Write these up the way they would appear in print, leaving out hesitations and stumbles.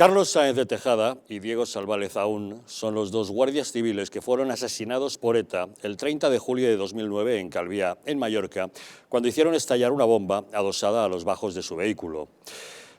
Carlos Sáenz de Tejada y Diego Salvález Aún son los dos guardias civiles que fueron asesinados por ETA el 30 de julio de 2009 en Calviá, en Mallorca, cuando hicieron estallar una bomba adosada a los bajos de su vehículo.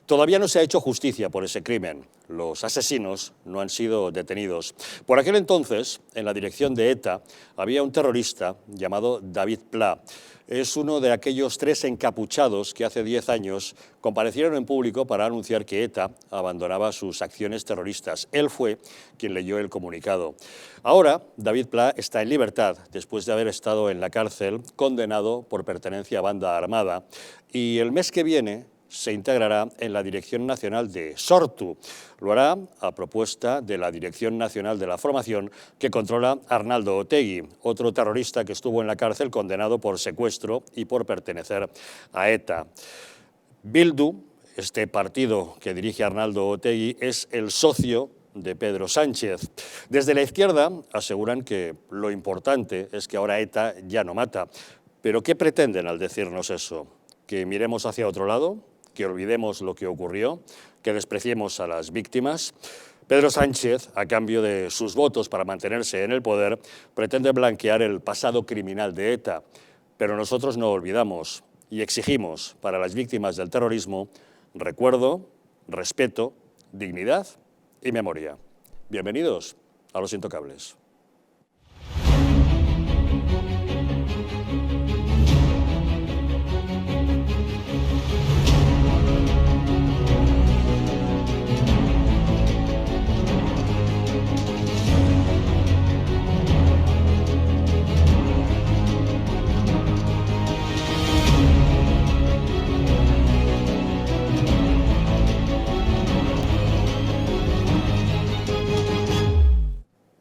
Todavía no se ha hecho justicia por ese crimen. Los asesinos no han sido detenidos. Por aquel entonces, en la dirección de ETA, había un terrorista llamado David Pla. Es uno de aquellos 3 encapuchados que hace 10 años comparecieron en público para anunciar que ETA abandonaba sus acciones terroristas. Él fue quien leyó el comunicado. Ahora, David Pla está en libertad después de haber estado en la cárcel condenado por pertenencia a banda armada. Y el mes que viene se integrará en la Dirección Nacional de Sortu. Lo hará a propuesta de la Dirección Nacional de la Formación que controla Arnaldo Otegi, otro terrorista que estuvo en la cárcel condenado por secuestro y por pertenecer a ETA. Bildu, este partido que dirige Arnaldo Otegi, es el socio de Pedro Sánchez. Desde la izquierda aseguran que lo importante es que ahora ETA ya no mata. ¿Pero qué pretenden al decirnos eso? ¿Que miremos hacia otro lado? ¿Que olvidemos lo que ocurrió? ¿Que despreciemos a las víctimas? Pedro Sánchez, a cambio de sus votos para mantenerse en el poder, pretende blanquear el pasado criminal de ETA. Pero nosotros no olvidamos y exigimos para las víctimas del terrorismo recuerdo, respeto, dignidad y memoria. Bienvenidos a Los Intocables.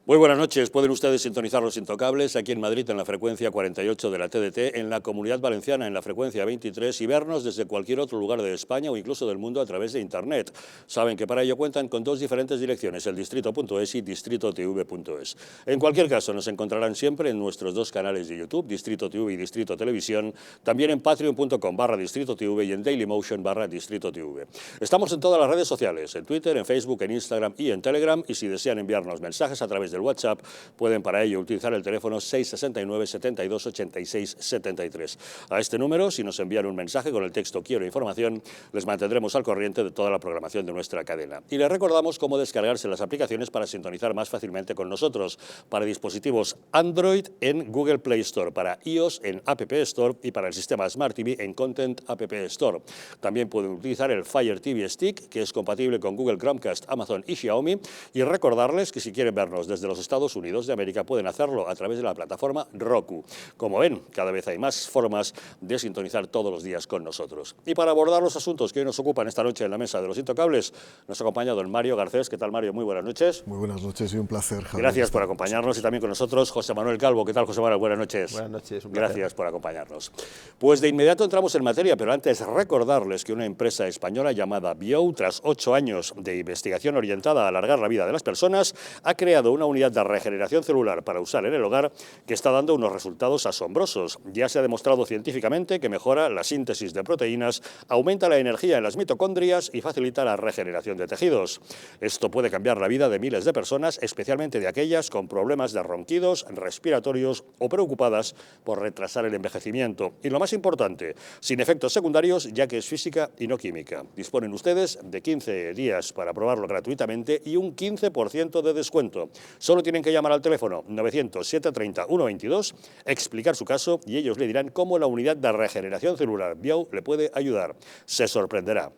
Muy buenas noches. Pueden ustedes sintonizar Los Intocables aquí en Madrid en la frecuencia 48 de la TDT, en la Comunidad Valenciana en la frecuencia 23 y vernos desde cualquier otro lugar de España o incluso del mundo a través de Internet. Saben que para ello cuentan con 2 diferentes direcciones, el distrito.es y distritotv.es. En cualquier caso, nos encontrarán siempre en nuestros 2 canales de YouTube, Distrito TV y Distrito Televisión, también en patreon.com/distritotv y en dailymotion/distritotv. Estamos en todas las redes sociales, en Twitter, en Facebook, en Instagram y en Telegram, y si desean enviarnos mensajes a través del WhatsApp, pueden para ello utilizar el teléfono 669 72 86 73. A este número, si nos envían un mensaje con el texto "Quiero información", les mantendremos al corriente de toda la programación de nuestra cadena. Y les recordamos cómo descargarse las aplicaciones para sintonizar más fácilmente con nosotros. Para dispositivos Android en Google Play Store, para iOS en App Store y para el sistema Smart TV en Content App Store. También pueden utilizar el Fire TV Stick, que es compatible con Google Chromecast, Amazon y Xiaomi. Y recordarles que si quieren vernos desde los Estados Unidos de América pueden hacerlo a través de la plataforma Roku. Como ven, cada vez hay más formas de sintonizar todos los días con nosotros. Y para abordar los asuntos que hoy nos ocupan esta noche en la mesa de Los Intocables, nos acompaña don Mario Garcés. ¿Qué tal, Mario? Muy buenas noches. Muy buenas noches y un placer, Javier. Gracias por acompañarnos. Y también con nosotros José Manuel Calvo. ¿Qué tal, José Manuel? Buenas noches. Buenas noches, un placer. Gracias por acompañarnos. Pues de inmediato entramos en materia, pero antes recordarles que una empresa española llamada Biou, tras 8 años de investigación orientada a alargar la vida de las personas, ha creado una unidad de regeneración celular para usar en el hogar que está dando unos resultados asombrosos. Ya se ha demostrado científicamente que mejora la síntesis de proteínas, aumenta la energía en las mitocondrias y facilita la regeneración de tejidos. Esto puede cambiar la vida de miles de personas, especialmente de aquellas con problemas de ronquidos, respiratorios o preocupadas por retrasar el envejecimiento. Y lo más importante, sin efectos secundarios, ya que es física y no química. Disponen ustedes de 15 días para probarlo gratuitamente y un 15% de descuento. Solo tienen que llamar al teléfono 900-730-122, explicar su caso y ellos le dirán cómo la unidad de regeneración celular Biou le puede ayudar. Se sorprenderá.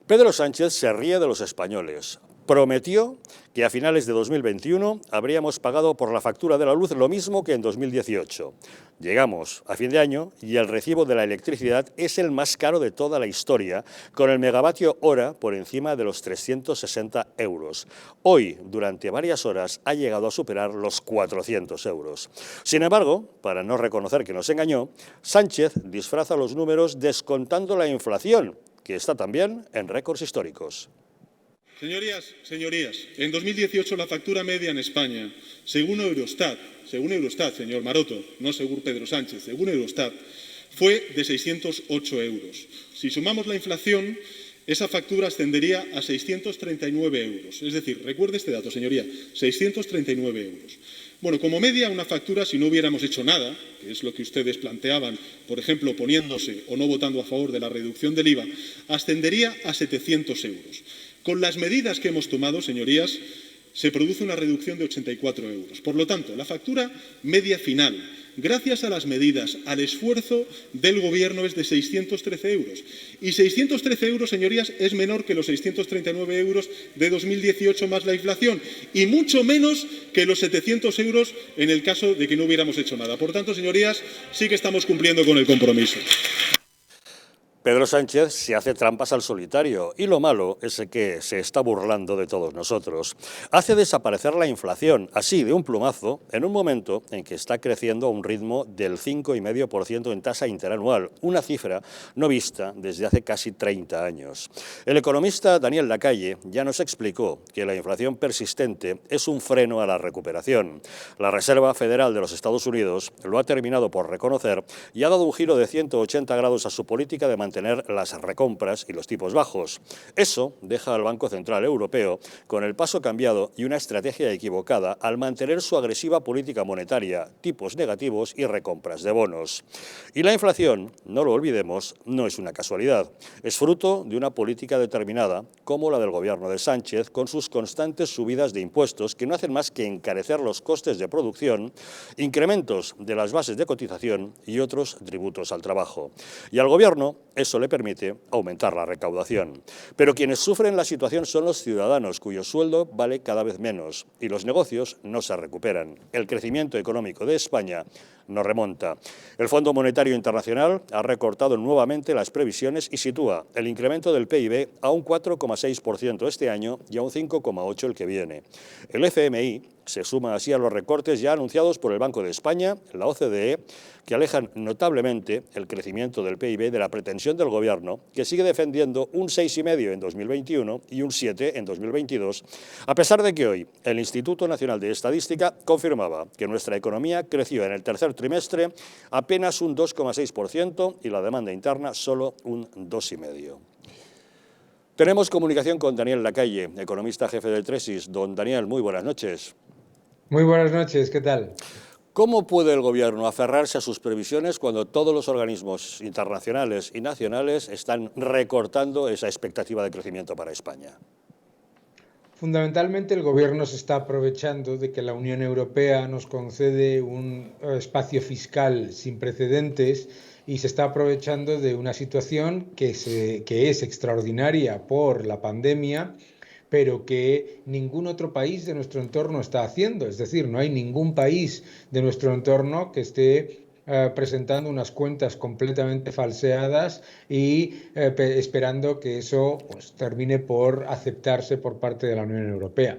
Pedro Sánchez se ríe de los españoles. Prometió que a finales de 2021 habríamos pagado por la factura de la luz lo mismo que en 2018. Llegamos a fin de año y el recibo de la electricidad es el más caro de toda la historia, con el megavatio hora por encima de los 360 euros. Hoy, durante varias horas, ha llegado a superar los 400 euros. Sin embargo, para no reconocer que nos engañó, Sánchez disfraza los números descontando la inflación, que está también en récords históricos. Señorías, en 2018 la factura media en España, según Eurostat, señor Maroto, no según Pedro Sánchez, según Eurostat, fue de 608 euros. Si sumamos la inflación, esa factura ascendería a 639 euros. Es decir, recuerde este dato, señoría, 639 euros. Bueno, como media, una factura, si no hubiéramos hecho nada, que es lo que ustedes planteaban, por ejemplo, oponiéndose o no votando a favor de la reducción del IVA, ascendería a 700 euros. Con las medidas que hemos tomado, señorías, se produce una reducción de 84 euros. Por lo tanto, la factura media final, gracias a las medidas, al esfuerzo del Gobierno, es de 613 euros. Y 613 euros, señorías, es menor que los 639 euros de 2018 más la inflación y mucho menos que los 700 euros en el caso de que no hubiéramos hecho nada. Por tanto, señorías, sí que estamos cumpliendo con el compromiso. Pedro Sánchez se hace trampas al solitario y lo malo es que se está burlando de todos nosotros. Hace desaparecer la inflación, así de un plumazo, en un momento en que está creciendo a un ritmo del 5,5% en tasa interanual, una cifra no vista desde hace casi 30 años. El economista Daniel Lacalle ya nos explicó que la inflación persistente es un freno a la recuperación. La Reserva Federal de los Estados Unidos lo ha terminado por reconocer y ha dado un giro de 180 grados a su política de mantener las recompras y los tipos bajos. Eso deja al Banco Central Europeo con el paso cambiado y una estrategia equivocada al mantener su agresiva política monetaria, tipos negativos y recompras de bonos. Y la inflación, no lo olvidemos, no es una casualidad. Es fruto de una política determinada, como la del gobierno de Sánchez, con sus constantes subidas de impuestos que no hacen más que encarecer los costes de producción, incrementos de las bases de cotización y otros tributos al trabajo. Y al gobierno eso le permite aumentar la recaudación. Pero quienes sufren la situación son los ciudadanos, cuyo sueldo vale cada vez menos y los negocios no se recuperan. El crecimiento económico de España no remonta. El Fondo Monetario Internacional ha recortado nuevamente las previsiones y sitúa el incremento del PIB a un 4,6% este año y a un 5,8% el que viene. El FMI se suma así a los recortes ya anunciados por el Banco de España, la OCDE, que alejan notablemente el crecimiento del PIB de la pretensión del Gobierno, que sigue defendiendo un 6,5% en 2021 y un 7% en 2022, a pesar de que hoy el Instituto Nacional de Estadística confirmaba que nuestra economía creció en el tercer trimestre apenas un 2,6% y la demanda interna solo un 2,5%. Tenemos comunicación con Daniel Lacalle, economista jefe del Tresis. Don Daniel, muy buenas noches. Muy buenas noches, ¿qué tal? ¿Cómo puede el Gobierno aferrarse a sus previsiones cuando todos los organismos internacionales y nacionales están recortando esa expectativa de crecimiento para España? Fundamentalmente el Gobierno se está aprovechando de que la Unión Europea nos concede un espacio fiscal sin precedentes y se está aprovechando de una situación que es extraordinaria por la pandemia, pero que ningún otro país de nuestro entorno está haciendo. Es decir, no hay ningún país de nuestro entorno que esté presentando unas cuentas completamente falseadas y esperando que eso pues, termine por aceptarse por parte de la Unión Europea.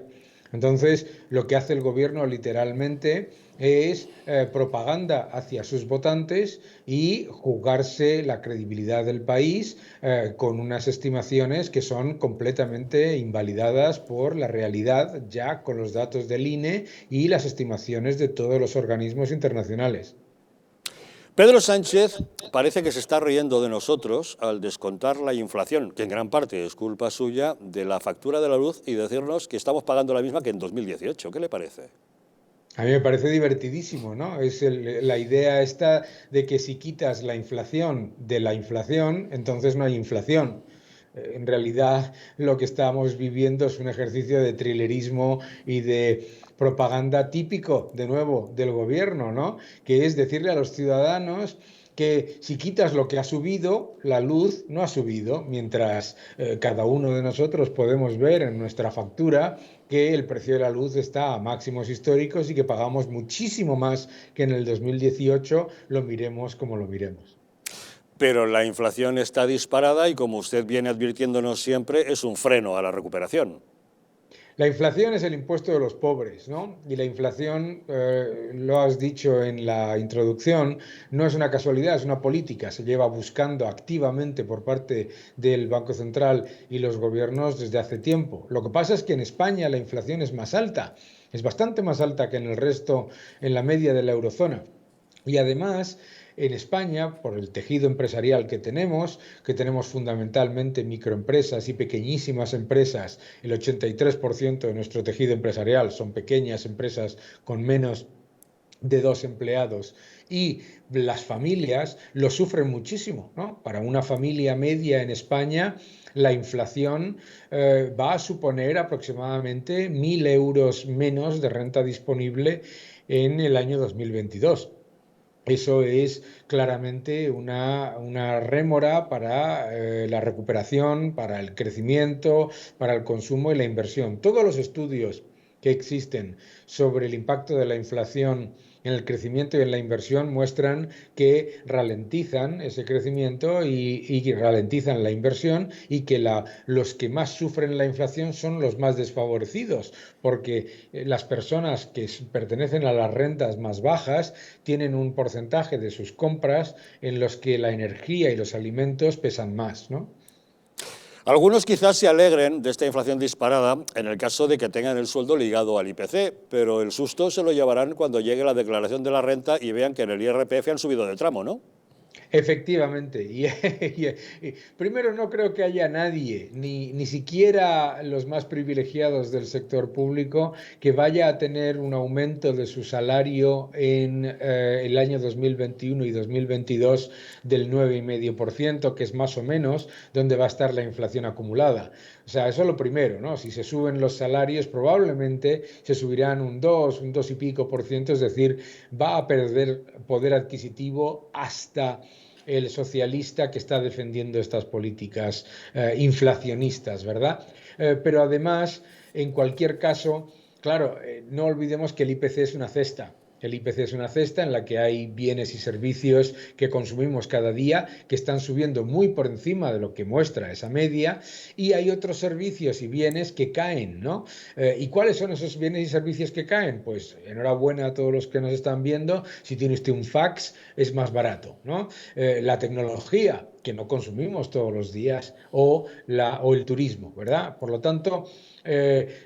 Entonces, lo que hace el Gobierno literalmente es propaganda hacia sus votantes y jugarse la credibilidad del país con unas estimaciones que son completamente invalidadas por la realidad ya con los datos del INE y las estimaciones de todos los organismos internacionales. Pedro Sánchez parece que se está riendo de nosotros al descontar la inflación, que en gran parte es culpa suya, de la factura de la luz y decirnos que estamos pagando la misma que en 2018. ¿Qué le parece? A mí me parece divertidísimo, ¿no? Es la idea esta de que si quitas la inflación de la inflación, entonces no hay inflación. En realidad lo que estamos viviendo es un ejercicio de trilerismo y de propaganda típico, de nuevo, del gobierno, ¿no? Que es decirle a los ciudadanos que si quitas lo que ha subido, la luz no ha subido, mientras cada uno de nosotros podemos ver en nuestra factura que el precio de la luz está a máximos históricos y que pagamos muchísimo más que en el 2018, lo miremos como lo miremos. Pero la inflación está disparada y, como usted viene advirtiéndonos siempre, es un freno a la recuperación. La inflación es el impuesto de los pobres, ¿no? Y la inflación, lo has dicho en la introducción, no es una casualidad, es una política. Se lleva buscando activamente por parte del Banco Central y los gobiernos desde hace tiempo. Lo que pasa es que en España la inflación es más alta, es bastante más alta que en el resto, en la media de la eurozona. Y además en España, por el tejido empresarial que tenemos fundamentalmente microempresas y pequeñísimas empresas. El 83% de nuestro tejido empresarial son pequeñas empresas con menos de 2 empleados, y las familias lo sufren muchísimo, ¿no? Para una familia media en España, la inflación va a suponer aproximadamente 1.000 euros menos de renta disponible en el año 2022. Eso es claramente una rémora para la recuperación, para el crecimiento, para el consumo y la inversión. Todos los estudios que existen sobre el impacto de la inflación en el crecimiento y en la inversión muestran que ralentizan ese crecimiento y ralentizan la inversión, y que los que más sufren la inflación son los más desfavorecidos, porque las personas que pertenecen a las rentas más bajas tienen un porcentaje de sus compras en los que la energía y los alimentos pesan más, ¿no? Algunos quizás se alegren de esta inflación disparada en el caso de que tengan el sueldo ligado al IPC, pero el susto se lo llevarán cuando llegue la declaración de la renta y vean que en el IRPF han subido de tramo, ¿no? Efectivamente. Y primero, no creo que haya nadie, ni siquiera los más privilegiados del sector público, que vaya a tener un aumento de su salario en el año 2021 y 2022 del 9,5%, que es más o menos donde va a estar la inflación acumulada. O sea, eso es lo primero, ¿no? Si se suben los salarios, probablemente se subirán un 2 y pico por ciento, es decir, va a perder poder adquisitivo hasta el socialista que está defendiendo estas políticas inflacionistas, ¿verdad? Pero además, en cualquier caso, claro, no olvidemos que el IPC es una cesta. El IPC es una cesta en la que hay bienes y servicios que consumimos cada día que están subiendo muy por encima de lo que muestra esa media, y hay otros servicios y bienes que caen, ¿no? ¿Y cuáles son esos bienes y servicios que caen? Pues enhorabuena a todos los que nos están viendo. Si tiene usted un fax, es más barato, ¿no? La tecnología, que no consumimos todos los días, o el turismo, ¿verdad? Por lo tanto,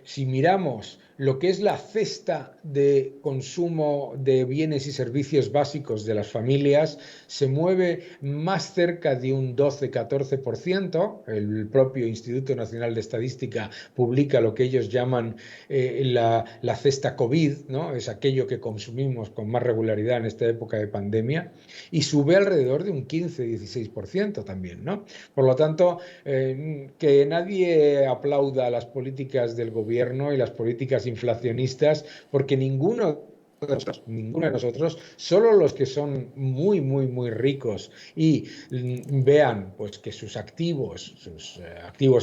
si miramos lo que es la cesta de consumo de bienes y servicios básicos de las familias, se mueve más cerca de un 12-14%. El propio Instituto Nacional de Estadística publica lo que ellos llaman la cesta COVID, ¿no? Es aquello que consumimos con más regularidad en esta época de pandemia, y sube alrededor de un 15-16% también, ¿no? Por lo tanto, que nadie aplauda las políticas del gobierno y las políticas inflacionistas, porque ninguno de nosotros, solo los que son muy, muy, muy ricos y vean pues que sus activos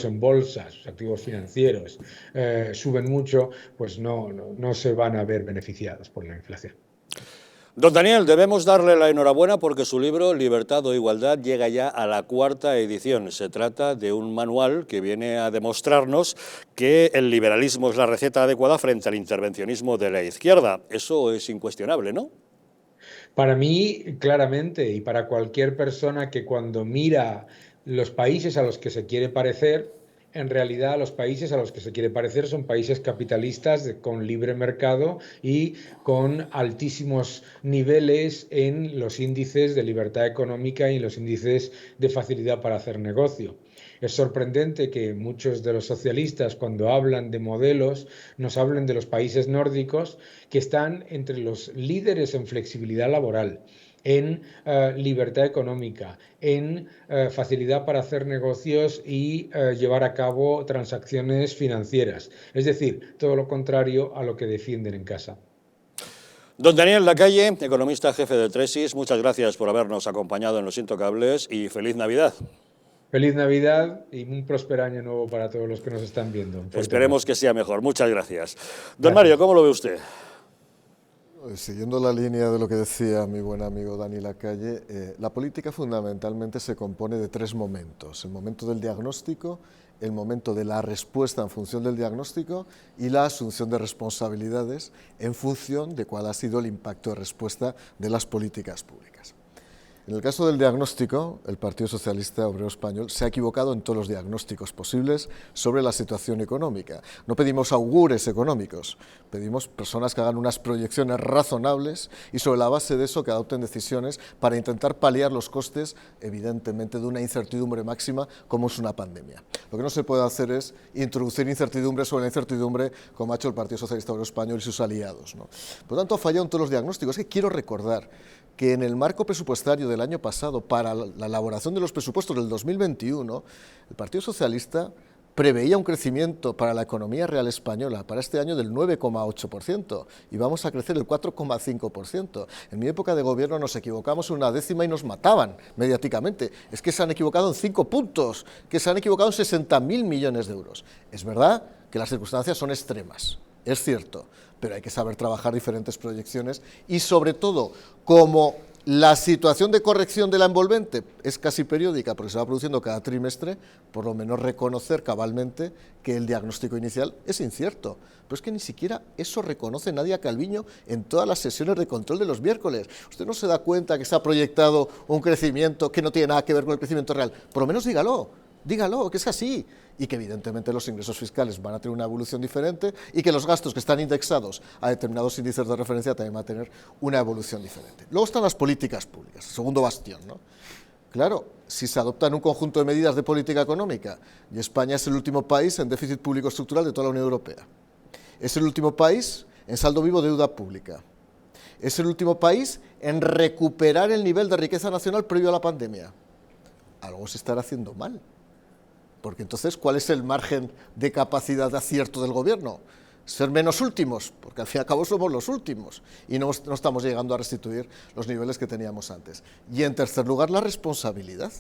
en bolsa, sus activos financieros suben mucho, pues no se van a ver beneficiados por la inflación. Don Daniel, debemos darle la enhorabuena porque su libro Libertad o Igualdad llega ya a la 4ª edición. Se trata de un manual que viene a demostrarnos que el liberalismo es la receta adecuada frente al intervencionismo de la izquierda. Eso es incuestionable, ¿no? Para mí, claramente, y para cualquier persona que cuando mira los países a los que se quiere parecer, en realidad los países a los que se quiere parecer son países capitalistas con libre mercado y con altísimos niveles en los índices de libertad económica y los índices de facilidad para hacer negocio. Es sorprendente que muchos de los socialistas, cuando hablan de modelos, nos hablen de los países nórdicos, que están entre los líderes en flexibilidad laboral, en libertad económica, en facilidad para hacer negocios y llevar a cabo transacciones financieras. Es decir, todo lo contrario a lo que defienden en casa. Don Daniel Lacalle, economista jefe de Tresis, muchas gracias por habernos acompañado en Los Intocables y feliz Navidad. Feliz Navidad y un próspero año nuevo para todos los que nos están viendo. Esperemos que sea mejor. Muchas gracias. Don Mario, ¿cómo lo ve usted? Siguiendo la línea de lo que decía mi buen amigo Dani Lacalle, la política fundamentalmente se compone de 3 momentos: el momento del diagnóstico, el momento de la respuesta en función del diagnóstico y la asunción de responsabilidades en función de cuál ha sido el impacto de respuesta de las políticas públicas. En el caso del diagnóstico, el Partido Socialista Obrero Español se ha equivocado en todos los diagnósticos posibles sobre la situación económica. No pedimos augures económicos, pedimos personas que hagan unas proyecciones razonables y sobre la base de eso que adopten decisiones para intentar paliar los costes, evidentemente, de una incertidumbre máxima como es una pandemia. Lo que no se puede hacer es introducir incertidumbre sobre la incertidumbre como ha hecho el Partido Socialista Obrero Español y sus aliados, ¿no? Por lo tanto, ha fallado en todos los diagnósticos. Es que quiero recordar que en el marco presupuestario del año pasado, para la elaboración de los presupuestos del 2021, el Partido Socialista preveía un crecimiento para la economía real española para este año del 9,8% y vamos a crecer el 4,5%. En mi época de gobierno nos equivocamos en una décima y nos mataban mediáticamente. Es que se han equivocado en 5 puntos, que se han equivocado en 60.000 millones de euros. Es verdad que las circunstancias son extremas, es cierto, pero hay que saber trabajar diferentes proyecciones y, sobre todo, como la situación de corrección de la envolvente es casi periódica porque se va produciendo cada trimestre, por lo menos reconocer cabalmente que el diagnóstico inicial es incierto. Pero es que ni siquiera eso reconoce Nadia Calviño en todas las sesiones de control de los miércoles. Usted no se da cuenta que se ha proyectado un crecimiento que no tiene nada que ver con el crecimiento real. Por lo menos dígalo, que es así, y que evidentemente los ingresos fiscales van a tener una evolución diferente y que los gastos que están indexados a determinados índices de referencia también van a tener una evolución diferente. Luego están las políticas públicas, el segundo bastión, ¿no? Claro, si se adoptan un conjunto de medidas de política económica, y España es el último país en déficit público estructural de toda la Unión Europea, es el último país en saldo vivo de deuda pública, es el último país en recuperar el nivel de riqueza nacional previo a la pandemia, algo se estará haciendo mal. Porque entonces, ¿cuál es el margen de capacidad de acierto del gobierno? Ser menos últimos, porque al fin y al cabo somos los últimos y no estamos llegando a restituir los niveles que teníamos antes. Y en tercer lugar, la responsabilidad.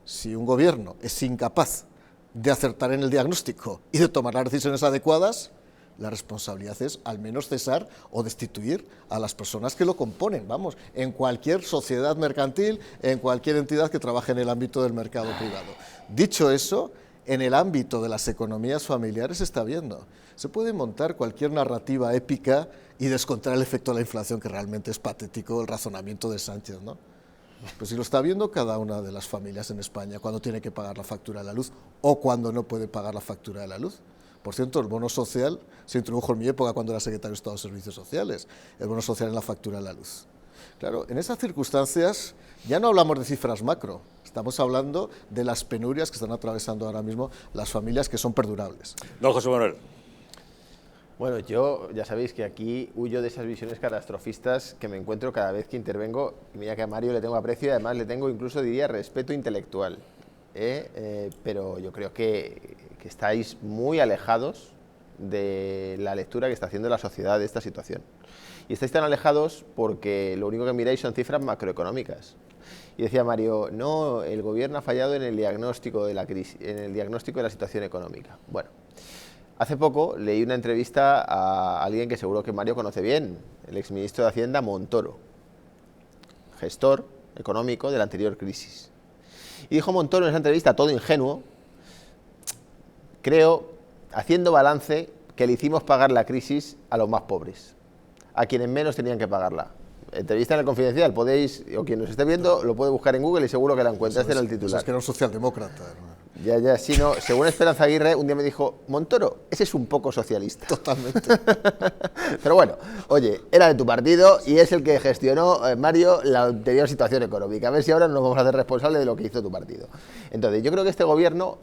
Si un gobierno es incapaz de acertar en el diagnóstico y de tomar las decisiones adecuadas, la responsabilidad es al menos cesar o destituir a las personas que lo componen, vamos, en cualquier sociedad mercantil, en cualquier entidad que trabaje en el ámbito del mercado privado. Dicho eso, en el ámbito de las economías familiares se está viendo. Se puede montar cualquier narrativa épica y descontar el efecto de la inflación, que realmente es patético el razonamiento de Sánchez, ¿no? Pues si lo está viendo cada una de las familias en España cuando tiene que pagar la factura de la luz o cuando no puede pagar la factura de la luz. Por cierto, el bono social se introdujo en mi época cuando era secretario de Estado de Servicios Sociales, el bono social en la factura de la luz. Claro, en esas circunstancias ya no hablamos de cifras macro, estamos hablando de las penurias que están atravesando ahora mismo las familias, que son perdurables. Don José Manuel. Bueno, yo ya sabéis que aquí huyo de esas visiones catastrofistas que me encuentro cada vez que intervengo. Mira que a Mario le tengo aprecio y además le tengo incluso, diría, respeto intelectual. Pero yo creo que estáis muy alejados de la lectura que está haciendo la sociedad de esta situación. Y estáis tan alejados porque lo único que miráis son cifras macroeconómicas. Y decía Mario, no, el gobierno ha fallado en el diagnóstico de la crisis, en el diagnóstico de la situación económica. Bueno, hace poco leí una entrevista a alguien que seguro que Mario conoce bien, el exministro de Hacienda, Montoro, gestor económico de la anterior crisis. Y dijo Montoro en esa entrevista, todo ingenuo, creo, haciendo balance, que le hicimos pagar la crisis a los más pobres, a quienes menos tenían que pagarla. Entrevista en el Confidencial, podéis, o quien nos esté viendo, lo puede buscar en Google y seguro que la encuentra. Este era el titular. Es que era un socialdemócrata. Ya, sí, no. Según Esperanza Aguirre, un día me dijo, Montoro, ese es un poco socialista. Totalmente. Pero bueno, oye, era de tu partido y es el que gestionó, Mario, la anterior situación económica. A ver si ahora nos vamos a hacer responsables de lo que hizo tu partido. Entonces, yo creo que este gobierno,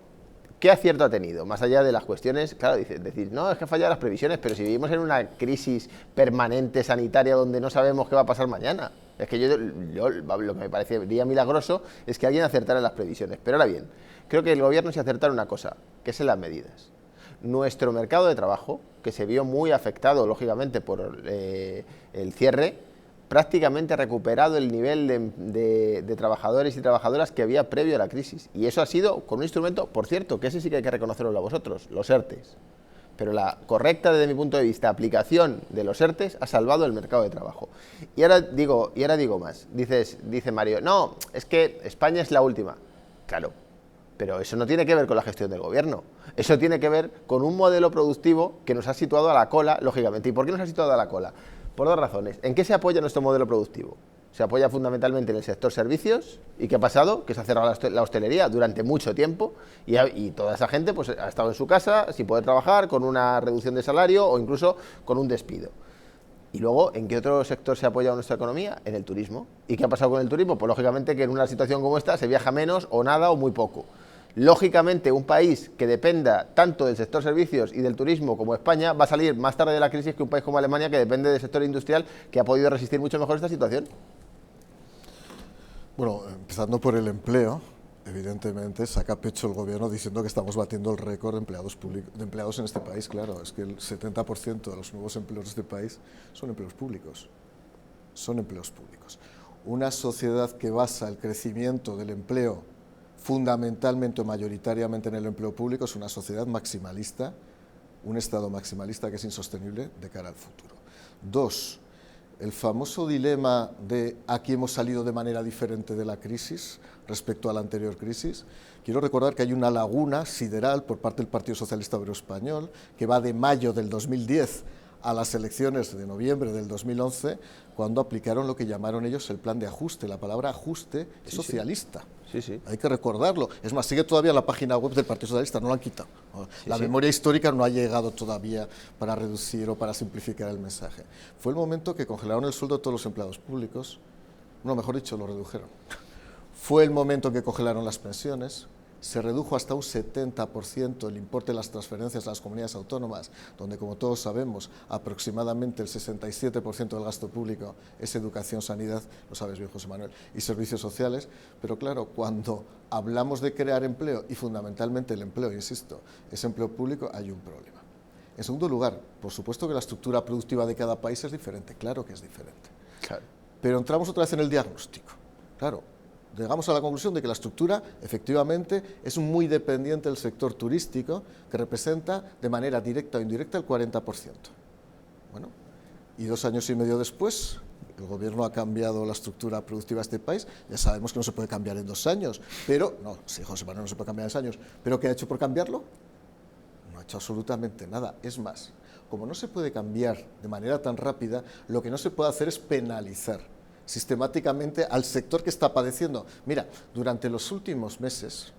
¿qué acierto ha tenido? Más allá de las cuestiones, claro, decir, no, es que fallan las previsiones, pero si vivimos en una crisis permanente sanitaria donde no sabemos qué va a pasar mañana. Es que yo lo que me parecería milagroso es que alguien acertara en las previsiones. Pero ahora bien, creo que el gobierno se acertara en una cosa, que es en las medidas. Nuestro mercado de trabajo, que se vio muy afectado, lógicamente, por el cierre, prácticamente ha recuperado el nivel de trabajadores y trabajadoras que había previo a la crisis. Y eso ha sido con un instrumento, por cierto, que ese sí que hay que reconocerlo a vosotros, los ERTEs. Pero la correcta, desde mi punto de vista, aplicación de los ERTEs ha salvado el mercado de trabajo. Y ahora digo más. Dice Mario, no, es que España es la última. Claro, pero eso no tiene que ver con la gestión del gobierno. Eso tiene que ver con un modelo productivo que nos ha situado a la cola, lógicamente. ¿Y por qué nos ha situado a la cola? Por dos razones. ¿En qué se apoya nuestro modelo productivo? se apoya fundamentalmente en el sector servicios. ¿Y qué ha pasado? Que se ha cerrado la hostelería durante mucho tiempo y toda esa gente pues, ha estado en su casa sin poder trabajar, con una reducción de salario o incluso con un despido. Y luego, ¿en qué otro sector se ha apoyado nuestra economía? En el turismo. ¿Y qué ha pasado con el turismo? Pues lógicamente que en una situación como esta se viaja menos o nada o muy poco. Lógicamente, un país que dependa tanto del sector servicios y del turismo como España va a salir más tarde de la crisis que un país como Alemania, que depende del sector industrial, que ha podido resistir mucho mejor esta situación. Bueno, empezando por el empleo, evidentemente saca pecho el gobierno diciendo que estamos batiendo el récord de empleados en este país. Claro, es que el 70% de los nuevos empleos de este país son empleos públicos. Son empleos públicos. Una sociedad que basa el crecimiento del empleo fundamentalmente o mayoritariamente en el empleo público es una sociedad maximalista, un Estado maximalista que es insostenible de cara al futuro. Dos, el famoso dilema de aquí hemos salido de manera diferente de la crisis respecto a la anterior crisis. Quiero recordar que hay una laguna sideral por parte del Partido Socialista Obrero Español que va de mayo del 2010 a las elecciones de noviembre del 2011, cuando aplicaron lo que llamaron ellos el plan de ajuste. La palabra ajuste es socialista. Sí. Hay que recordarlo. Es más, sigue todavía en la página web del Partido Socialista, no lo han quitado. La memoria histórica no ha llegado todavía para reducir o para simplificar el mensaje. Fue el momento que congelaron el sueldo de todos los empleados públicos, no, mejor dicho, lo redujeron. Fue el momento en que congelaron las pensiones, se redujo hasta un 70% el importe de las transferencias a las comunidades autónomas, donde, como todos sabemos, aproximadamente el 67% del gasto público es educación, sanidad, lo sabes bien, José Manuel, y servicios sociales. Pero claro, cuando hablamos de crear empleo, y fundamentalmente el empleo, insisto, es empleo público, hay un problema. En segundo lugar, por supuesto que la estructura productiva de cada país es diferente, claro que es diferente. Claro. Pero entramos otra vez en el diagnóstico. Claro, llegamos a la conclusión de que la estructura, efectivamente, es muy dependiente del sector turístico, que representa de manera directa o indirecta el 40%. Bueno, y 2 años y medio después, el gobierno ha cambiado la estructura productiva de este país. Ya sabemos que no se puede cambiar en 2 años, pero, no, sí, José Manuel, no se puede cambiar en 2 años, pero ¿qué ha hecho por cambiarlo? No ha hecho absolutamente nada. Es más, como no se puede cambiar de manera tan rápida, lo que no se puede hacer es penalizar sistemáticamente al sector que está padeciendo. Mira, durante los últimos meses,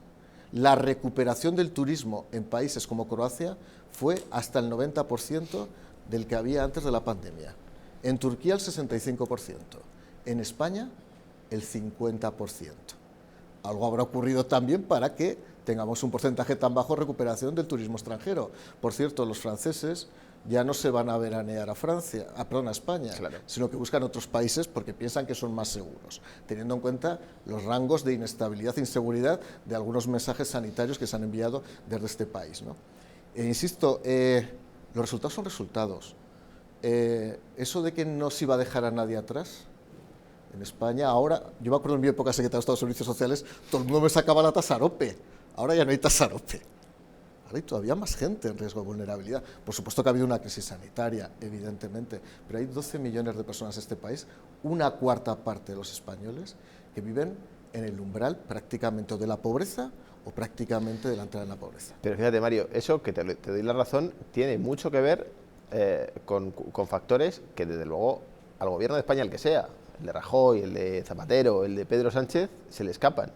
la recuperación del turismo en países como Croacia fue hasta el 90% del que había antes de la pandemia. En Turquía el 65%, en España el 50%. Algo habrá ocurrido también para que tengamos un porcentaje tan bajo de recuperación del turismo extranjero. Por cierto, los franceses ya no se van a veranear a España, claro, sino que buscan otros países porque piensan que son más seguros, teniendo en cuenta los rangos de inestabilidad e inseguridad de algunos mensajes sanitarios que se han enviado desde este país, ¿no? Insisto, los resultados son resultados. Eso de que no se iba a dejar a nadie atrás, en España ahora, yo me acuerdo en mi época secretario de Estado de Servicios Sociales, todo el mundo me sacaba la tasa AROPE, ahora ya no hay tasa AROPE. Ahora hay todavía más gente en riesgo de vulnerabilidad. Por supuesto que ha habido una crisis sanitaria, evidentemente, pero hay 12 millones de personas en este país, una cuarta parte de los españoles, que viven en el umbral prácticamente de la pobreza o prácticamente de la entrada en la pobreza. Pero fíjate, Mario, eso, que te doy la razón, tiene mucho que ver con factores que, desde luego, al gobierno de España, el que sea, el de Rajoy, el de Zapatero, el de Pedro Sánchez, se le escapan.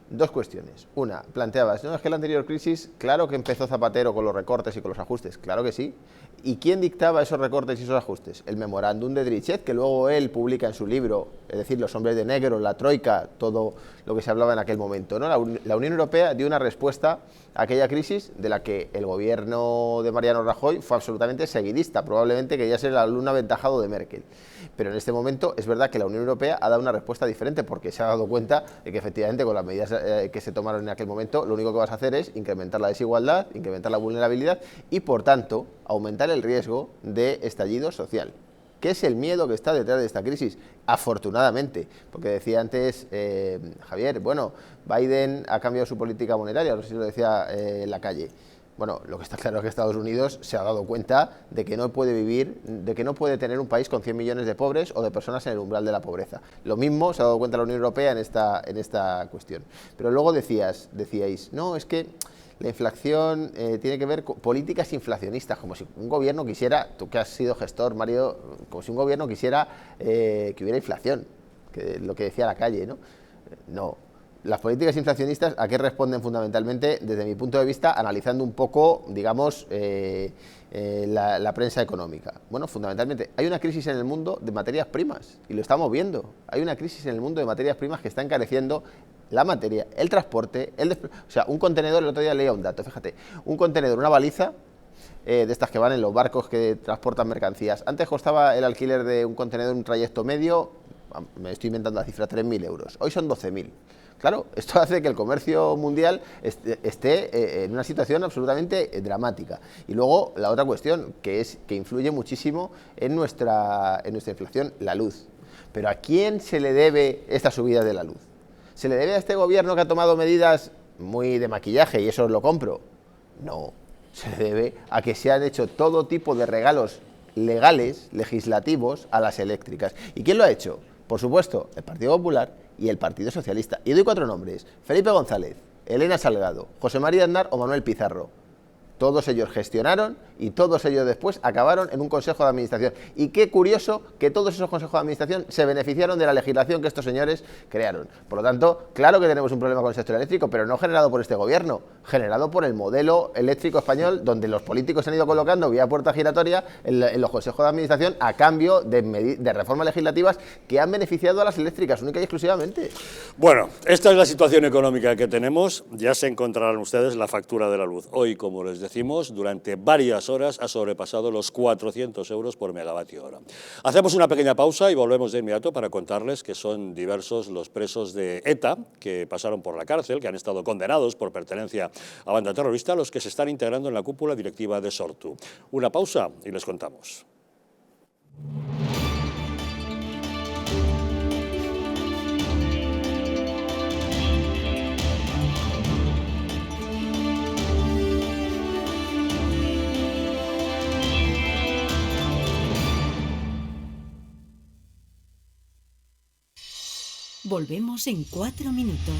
2 cuestiones. Una, planteabas, no, es que la anterior crisis, claro que empezó Zapatero con los recortes y con los ajustes, claro que sí. ¿Y quién dictaba esos recortes y esos ajustes? El memorándum de Trichet, que luego él publica en su libro, es decir, Los hombres de negro, la troika, todo lo que se hablaba en aquel momento, ¿no? La Unión Europea dio una respuesta a aquella crisis de la que el gobierno de Mariano Rajoy fue absolutamente seguidista, probablemente quería ser el alumno aventajado de Merkel. Pero en este momento es verdad que la Unión Europea ha dado una respuesta diferente porque se ha dado cuenta de que efectivamente con las medidas que se tomaron en aquel momento lo único que vas a hacer es incrementar la desigualdad, incrementar la vulnerabilidad y por tanto aumentar el riesgo de estallido social, que es el miedo que está detrás de esta crisis, afortunadamente, porque decía antes Javier, bueno, Biden ha cambiado su política monetaria, no sé si lo decía en la calle. Bueno, lo que está claro es que Estados Unidos se ha dado cuenta de que no puede vivir, de que no puede tener un país con 100 millones de pobres o de personas en el umbral de la pobreza. Lo mismo se ha dado cuenta la Unión Europea en esta cuestión. Pero luego decíais, no, es que la inflación tiene que ver con políticas inflacionistas, como si un gobierno quisiera, tú que has sido gestor, Mario, como si un gobierno quisiera que hubiera inflación. que lo que decía Lacalle, ¿no? No. Las políticas inflacionistas, ¿a qué responden fundamentalmente? Desde mi punto de vista, analizando un poco, digamos, la prensa económica. Bueno, fundamentalmente, hay una crisis en el mundo de materias primas, y lo estamos viendo. Hay una crisis en el mundo de materias primas que está encareciendo la materia, el transporte, o sea, un contenedor, el otro día leía un dato, fíjate, un contenedor, una baliza, de estas que van en los barcos que transportan mercancías. Antes costaba el alquiler de un contenedor un trayecto medio, me estoy inventando la cifra, 3.000 euros. Hoy son 12.000. Claro, esto hace que el comercio mundial esté en una situación absolutamente dramática. Y luego la otra cuestión, que influye muchísimo en nuestra inflación, la luz. Pero ¿a quién se le debe esta subida de la luz? ¿Se le debe a este gobierno que ha tomado medidas muy de maquillaje y eso os lo compro? No, se le debe a que se han hecho todo tipo de regalos legales, legislativos, a las eléctricas. ¿Y quién lo ha hecho? Por supuesto, el Partido Popular y el Partido Socialista. Y doy 4 nombres: Felipe González, Elena Salgado, José María Aznar o Manuel Pizarro. Todos ellos gestionaron y todos ellos después acabaron en un consejo de administración. Y qué curioso que todos esos consejos de administración se beneficiaron de la legislación que estos señores crearon. Por lo tanto, claro que tenemos un problema con el sector eléctrico, pero no generado por este gobierno, generado por el modelo eléctrico español, donde los políticos se han ido colocando vía puerta giratoria en los consejos de administración a cambio de reformas legislativas que han beneficiado a las eléctricas única y exclusivamente. Bueno, esta es la situación económica que tenemos. Ya se encontrarán ustedes la factura de la luz. Hoy, como les decimos, durante varias horas ha sobrepasado los 400 euros por megavatio hora. Hacemos una pequeña pausa y volvemos de inmediato para contarles que son diversos los presos de ETA que pasaron por la cárcel, que han estado condenados por pertenencia a banda terrorista, los que se están integrando en la cúpula directiva de Sortu. Una pausa y les contamos. Volvemos en 4 minutos.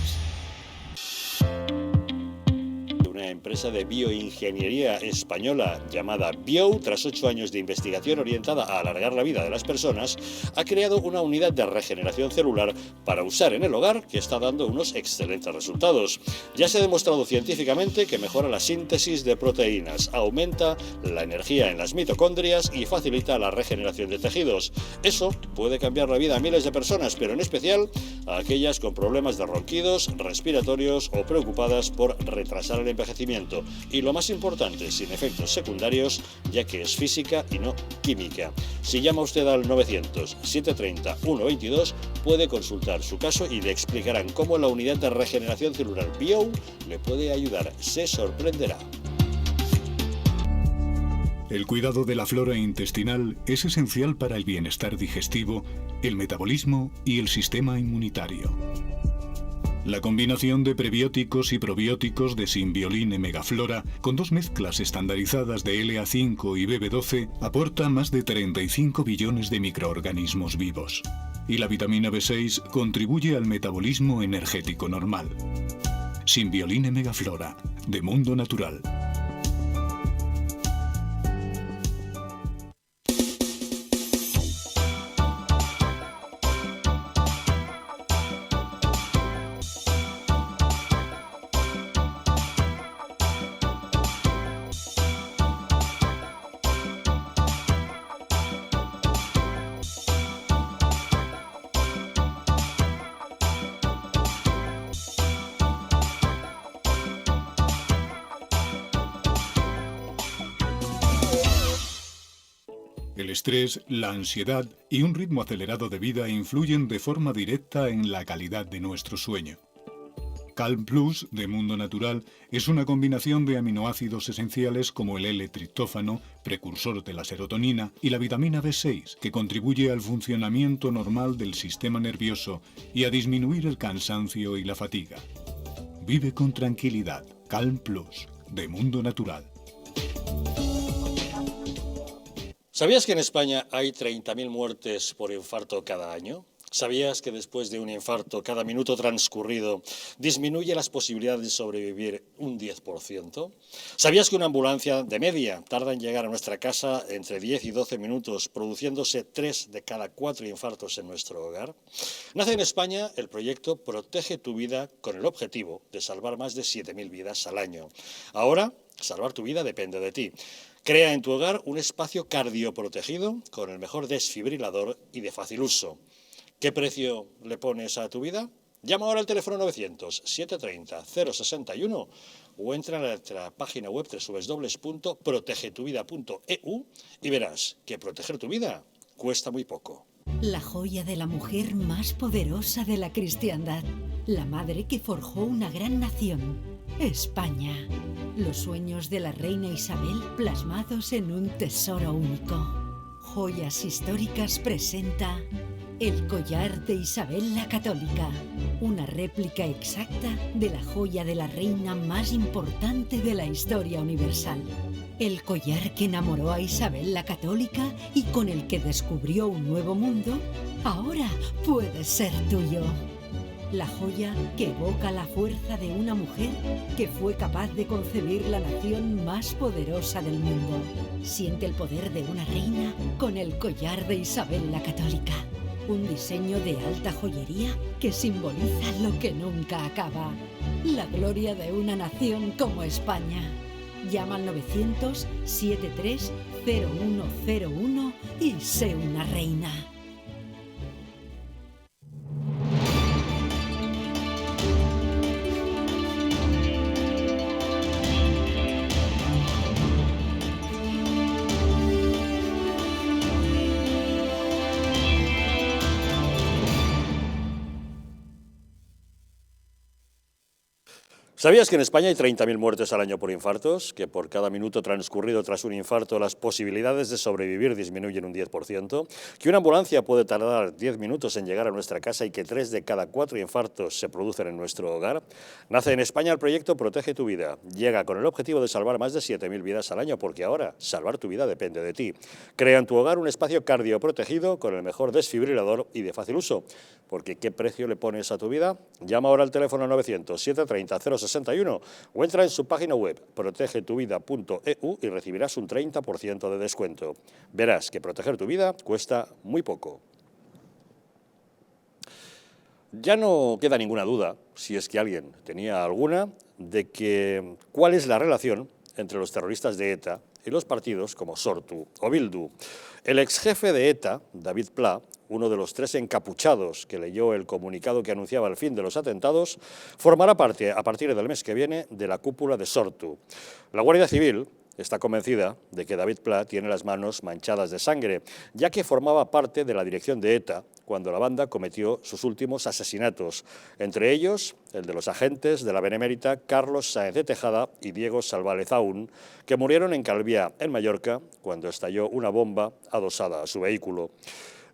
Una empresa de bioingeniería española llamada Bio, tras 8 años de investigación orientada a alargar la vida de las personas, ha creado una unidad de regeneración celular para usar en el hogar que está dando unos excelentes resultados. Ya se ha demostrado científicamente que mejora la síntesis de proteínas, aumenta la energía en las mitocondrias y facilita la regeneración de tejidos. Eso puede cambiar la vida a miles de personas, pero en especial a aquellas con problemas de ronquidos, respiratorios o preocupadas por retrasar el envejecimiento. Y lo más importante, sin efectos secundarios, ya que es física y no química. Si llama usted al 900-730-122, puede consultar su caso y le explicarán cómo la unidad de regeneración celular Bio le puede ayudar. Se sorprenderá. El cuidado de la flora intestinal es esencial para el bienestar digestivo, el metabolismo y el sistema inmunitario. La combinación de prebióticos y probióticos de Symbioline Megaflora, con 2 mezclas estandarizadas de LA5 y BB12, aporta más de 35 billones de microorganismos vivos. Y la vitamina B6 contribuye al metabolismo energético normal. Symbioline Megaflora, de Mundo Natural. El estrés, la ansiedad y un ritmo acelerado de vida influyen de forma directa en la calidad de nuestro sueño. Calm Plus, de Mundo Natural, es una combinación de aminoácidos esenciales como el L-triptófano, precursor de la serotonina, y la vitamina B6, que contribuye al funcionamiento normal del sistema nervioso y a disminuir el cansancio y la fatiga. Vive con tranquilidad. Calm Plus, de Mundo Natural. ¿Sabías que en España hay 30.000 muertes por infarto cada año? ¿Sabías que después de un infarto, cada minuto transcurrido disminuye las posibilidades de sobrevivir un 10%? ¿Sabías que una ambulancia de media tarda en llegar a nuestra casa entre 10 y 12 minutos, produciéndose 3 de cada 4 infartos en nuestro hogar? Nace en España el proyecto Protege tu vida con el objetivo de salvar más de 7.000 vidas al año. Ahora, salvar tu vida depende de ti. Crea en tu hogar un espacio cardioprotegido con el mejor desfibrilador y de fácil uso. ¿Qué precio le pones a tu vida? Llama ahora al teléfono 900-730-061 o entra en nuestra página web www.protegetuvida.eu y verás que proteger tu vida cuesta muy poco. La joya de la mujer más poderosa de la cristiandad. La madre que forjó una gran nación. España. Los sueños de la reina Isabel plasmados en un tesoro único. Joyas Históricas presenta el collar de Isabel la Católica, una réplica exacta de la joya de la reina más importante de la historia universal. El collar que enamoró a Isabel la Católica y con el que descubrió un nuevo mundo, ahora puede ser tuyo. La joya que evoca la fuerza de una mujer que fue capaz de concebir la nación más poderosa del mundo. Siente el poder de una reina con el collar de Isabel la Católica. Un diseño de alta joyería que simboliza lo que nunca acaba. La gloria de una nación como España. Llama al 900-73-0101 y sé una reina. ¿Sabías que en España hay 30.000 muertes al año por infartos? Que por cada minuto transcurrido tras un infarto las posibilidades de sobrevivir disminuyen un 10%. Que una ambulancia puede tardar 10 minutos en llegar a nuestra casa y que 3 de cada 4 infartos se producen en nuestro hogar. Nace en España el proyecto Protege tu vida. Llega con el objetivo de salvar más de 7.000 vidas al año, porque ahora salvar tu vida depende de ti. Crea en tu hogar un espacio cardioprotegido con el mejor desfibrilador y de fácil uso. Porque ¿qué precio le pones a tu vida? Llama ahora al teléfono 900-730-061 o entra en su página web protegetuvida.eu y recibirás un 30% de descuento. Verás que proteger tu vida cuesta muy poco. Ya no queda ninguna duda, si es que alguien tenía alguna, de que cuál es la relación entre los terroristas de ETA y los partidos como Sortu o Bildu. El exjefe de ETA, David Pla, uno de los 3 encapuchados que leyó el comunicado que anunciaba el fin de los atentados, formará parte, a partir del mes que viene, de la cúpula de Sortu. La Guardia Civil está convencida de que David Pla tiene las manos manchadas de sangre, ya que formaba parte de la dirección de ETA cuando la banda cometió sus últimos asesinatos, entre ellos el de los agentes de la benemérita Carlos Sáenz de Tejada y Diego Salva-Lezaun, que murieron en Calviá, en Mallorca, cuando estalló una bomba adosada a su vehículo.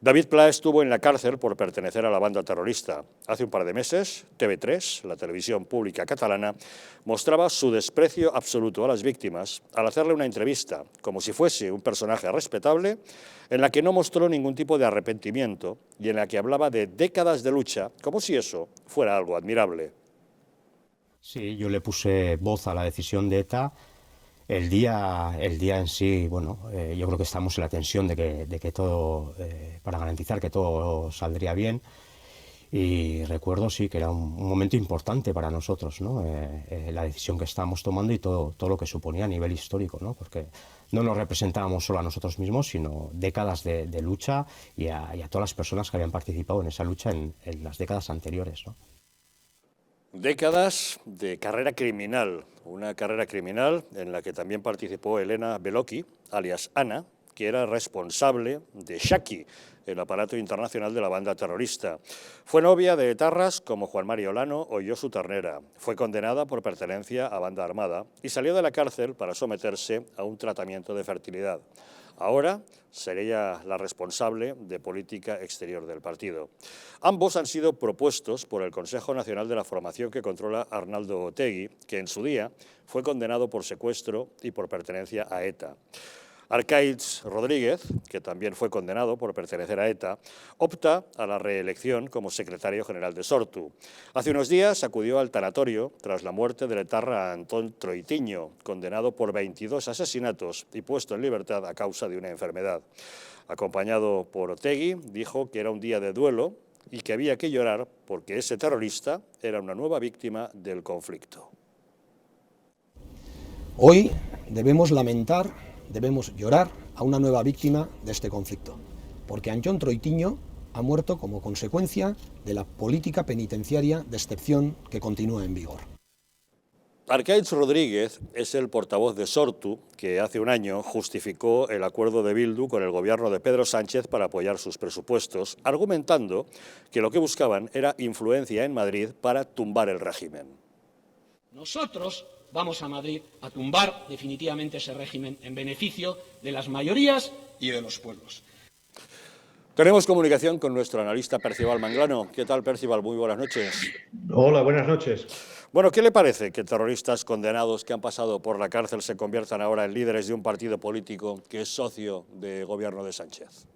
David Pla estuvo en la cárcel por pertenecer a la banda terrorista. Hace un par de meses, TV3, la televisión pública catalana, mostraba su desprecio absoluto a las víctimas al hacerle una entrevista, como si fuese un personaje respetable, en la que no mostró ningún tipo de arrepentimiento y en la que hablaba de décadas de lucha, como si eso fuera algo admirable. Sí, yo le puse voz a la decisión de ETA. El día en sí, bueno, yo creo que estamos en la tensión de que todo, para garantizar que todo saldría bien. Y recuerdo, sí, que era un momento importante para nosotros, ¿no? La decisión que estábamos tomando y todo lo que suponía a nivel histórico, ¿no? Porque no nos representábamos solo a nosotros mismos, sino décadas de lucha y a todas las personas que habían participado en esa lucha en las décadas anteriores, ¿no? Décadas de carrera criminal, una carrera criminal en la que también participó Elena Belocchi, alias Ana, que era responsable de Shaki, el aparato internacional de la banda terrorista. Fue novia de etarras como Juan Mari Olano o Josu Ternera. Fue condenada por pertenencia a banda armada y salió de la cárcel para someterse a un tratamiento de fertilidad. Ahora sería la responsable de política exterior del partido. Ambos han sido propuestos por el Consejo Nacional de la Formación que controla Arnaldo Otegi, que en su día fue condenado por secuestro y por pertenencia a ETA. Arkaitz Rodríguez, que también fue condenado por pertenecer a ETA, opta a la reelección como secretario general de Sortu. Hace unos días acudió al tanatorio tras la muerte del etarra Antón Troitiño, condenado por 22 asesinatos y puesto en libertad a causa de una enfermedad. Acompañado por Otegi, dijo que era un día de duelo y que había que llorar porque ese terrorista era una nueva víctima del conflicto. Hoy debemos lamentar, debemos llorar a una nueva víctima de este conflicto, porque Antón Troitiño ha muerto como consecuencia de la política penitenciaria de excepción que continúa en vigor. Arkaitz Rodríguez es el portavoz de Sortu, que hace un año justificó el acuerdo de Bildu con el gobierno de Pedro Sánchez para apoyar sus presupuestos, argumentando que lo que buscaban era influencia en Madrid para tumbar el régimen. Nosotros vamos a Madrid a tumbar definitivamente ese régimen en beneficio de las mayorías y de los pueblos. Tenemos comunicación con nuestro analista Percival Manglano. ¿Qué tal, Percival? Muy buenas noches. Hola, buenas noches. Bueno, ¿qué le parece que terroristas condenados que han pasado por la cárcel se conviertan ahora en líderes de un partido político que es socio del gobierno de Sánchez?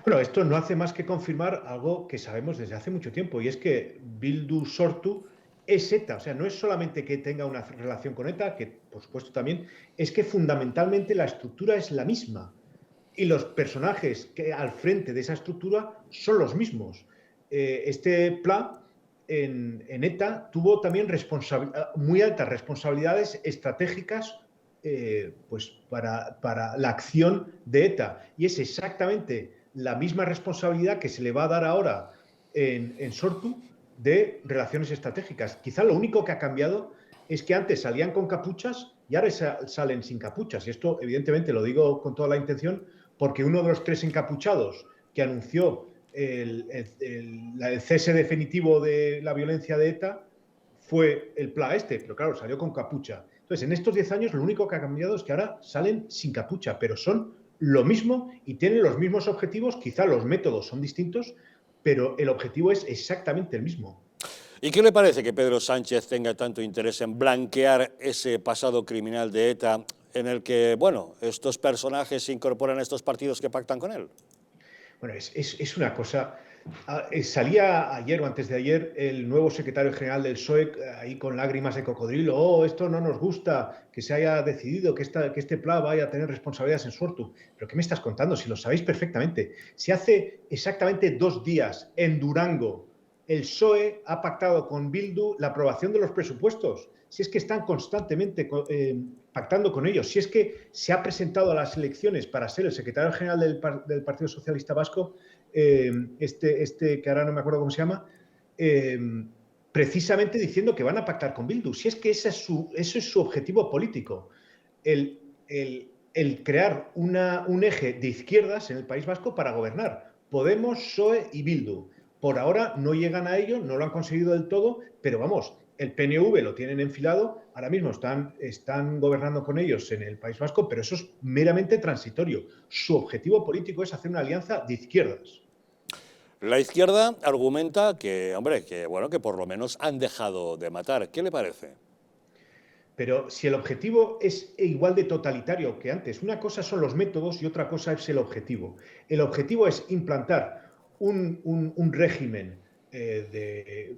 Bueno, esto no hace más que confirmar algo que sabemos desde hace mucho tiempo, y es que Bildu Sortu es ETA. O sea, no es solamente que tenga una relación con ETA, que por supuesto también, es que fundamentalmente la estructura es la misma. Y los personajes que al frente de esa estructura son los mismos. Este PLA en ETA tuvo también muy altas responsabilidades estratégicas pues para la acción de ETA. Y es exactamente la misma responsabilidad que se le va a dar ahora en Sortu de relaciones estratégicas. Quizá lo único que ha cambiado es que antes salían con capuchas y ahora salen sin capuchas. Y esto, evidentemente, lo digo con toda la intención, porque uno de los 3 encapuchados que anunció el cese definitivo de la violencia de ETA fue el PLA pero claro, salió con capucha. Entonces, en estos 10 años lo único que ha cambiado es que ahora salen sin capucha, pero son lo mismo y tienen los mismos objetivos. Quizá los métodos son distintos, pero el objetivo es exactamente el mismo. ¿Y qué le parece que Pedro Sánchez tenga tanto interés en blanquear ese pasado criminal de ETA en el que, bueno, estos personajes se incorporan a estos partidos que pactan con él? Bueno, es una cosa. Salía ayer o antes de ayer el nuevo secretario general del PSOE ahí con lágrimas de cocodrilo. Oh, esto no nos gusta, que se haya decidido que este PLA vaya a tener responsabilidades en Sortu. ¿Pero qué me estás contando? Si lo sabéis perfectamente. Si hace exactamente 2 días en Durango el PSOE ha pactado con Bildu la aprobación de los presupuestos. Si es que están constantemente pactando con ellos, si es que se ha presentado a las elecciones para ser el secretario general del Partido Socialista Vasco, que ahora no me acuerdo cómo se llama, precisamente diciendo que van a pactar con Bildu. Si es que ese es su objetivo político, el crear un eje de izquierdas en el País Vasco para gobernar. Podemos, PSOE y Bildu. Por ahora no llegan a ello, no lo han conseguido del todo, pero vamos, el PNV lo tienen enfilado, ahora mismo están gobernando con ellos en el País Vasco, pero eso es meramente transitorio. Su objetivo político es hacer una alianza de izquierdas. La izquierda argumenta que, hombre, que por lo menos han dejado de matar. ¿Qué le parece? Pero si el objetivo es igual de totalitario que antes, una cosa son los métodos y otra cosa es el objetivo. El objetivo es implantar un régimen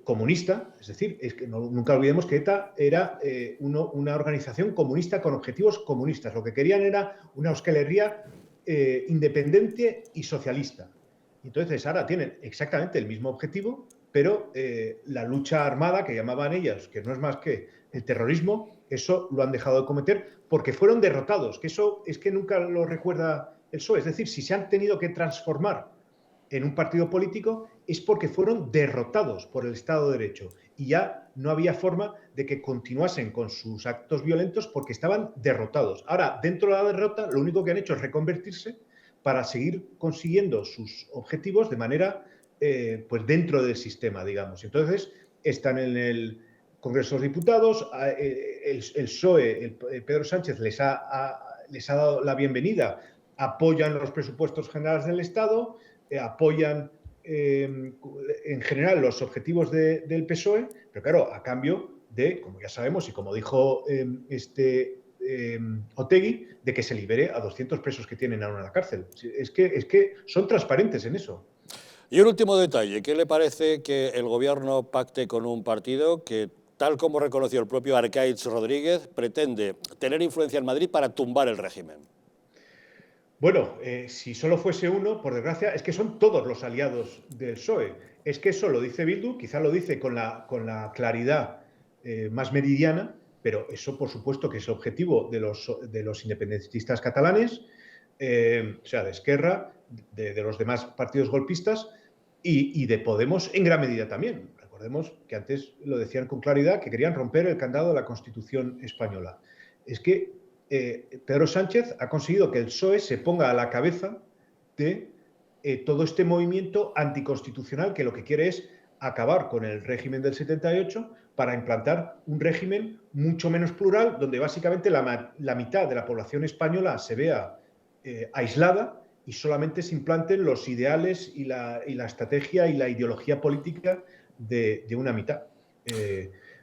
comunista, es decir, nunca olvidemos que ETA era una organización comunista con objetivos comunistas. Lo que querían era una Euskal Herria independiente y socialista. Entonces ahora tienen exactamente el mismo objetivo, pero la lucha armada, que llamaban ellas, que no es más que el terrorismo, eso lo han dejado de cometer porque fueron derrotados, que eso es que nunca lo recuerda el PSOE. Es decir, si se han tenido que transformar en un partido político es porque fueron derrotados por el Estado de Derecho y ya no había forma de que continuasen con sus actos violentos porque estaban derrotados. Ahora, dentro de la derrota, lo único que han hecho es reconvertirse para seguir consiguiendo sus objetivos de manera, pues dentro del sistema, digamos. Entonces, están en el Congreso de los Diputados, el PSOE, Pedro Sánchez les ha dado la bienvenida, apoyan los presupuestos generales del Estado, apoyan en general los objetivos del PSOE, pero claro, a cambio de, como ya sabemos y como dijo Otegi de que se libere a 200 presos que tienen ahora en la cárcel. Es que son transparentes en eso. Y un último detalle, ¿qué le parece que el gobierno pacte con un partido que, tal como reconoció el propio Arkaitz Rodríguez, pretende tener influencia en Madrid para tumbar el régimen? Bueno, si solo fuese uno, por desgracia, es que son todos los aliados del PSOE. Es que eso lo dice Bildu, quizá lo dice con la claridad más meridiana, pero eso por supuesto que es el objetivo de los independentistas catalanes, o sea, de Esquerra, de los demás partidos golpistas y de Podemos en gran medida también. Recordemos que antes lo decían con claridad, que querían romper el candado de la Constitución española. Es que Pedro Sánchez ha conseguido que el PSOE se ponga a la cabeza de todo este movimiento anticonstitucional que lo que quiere es acabar con el régimen del 78 para implantar un régimen mucho menos plural, donde básicamente la mitad de la población española se vea aislada y solamente se implanten los ideales y la estrategia y la ideología política de una mitad.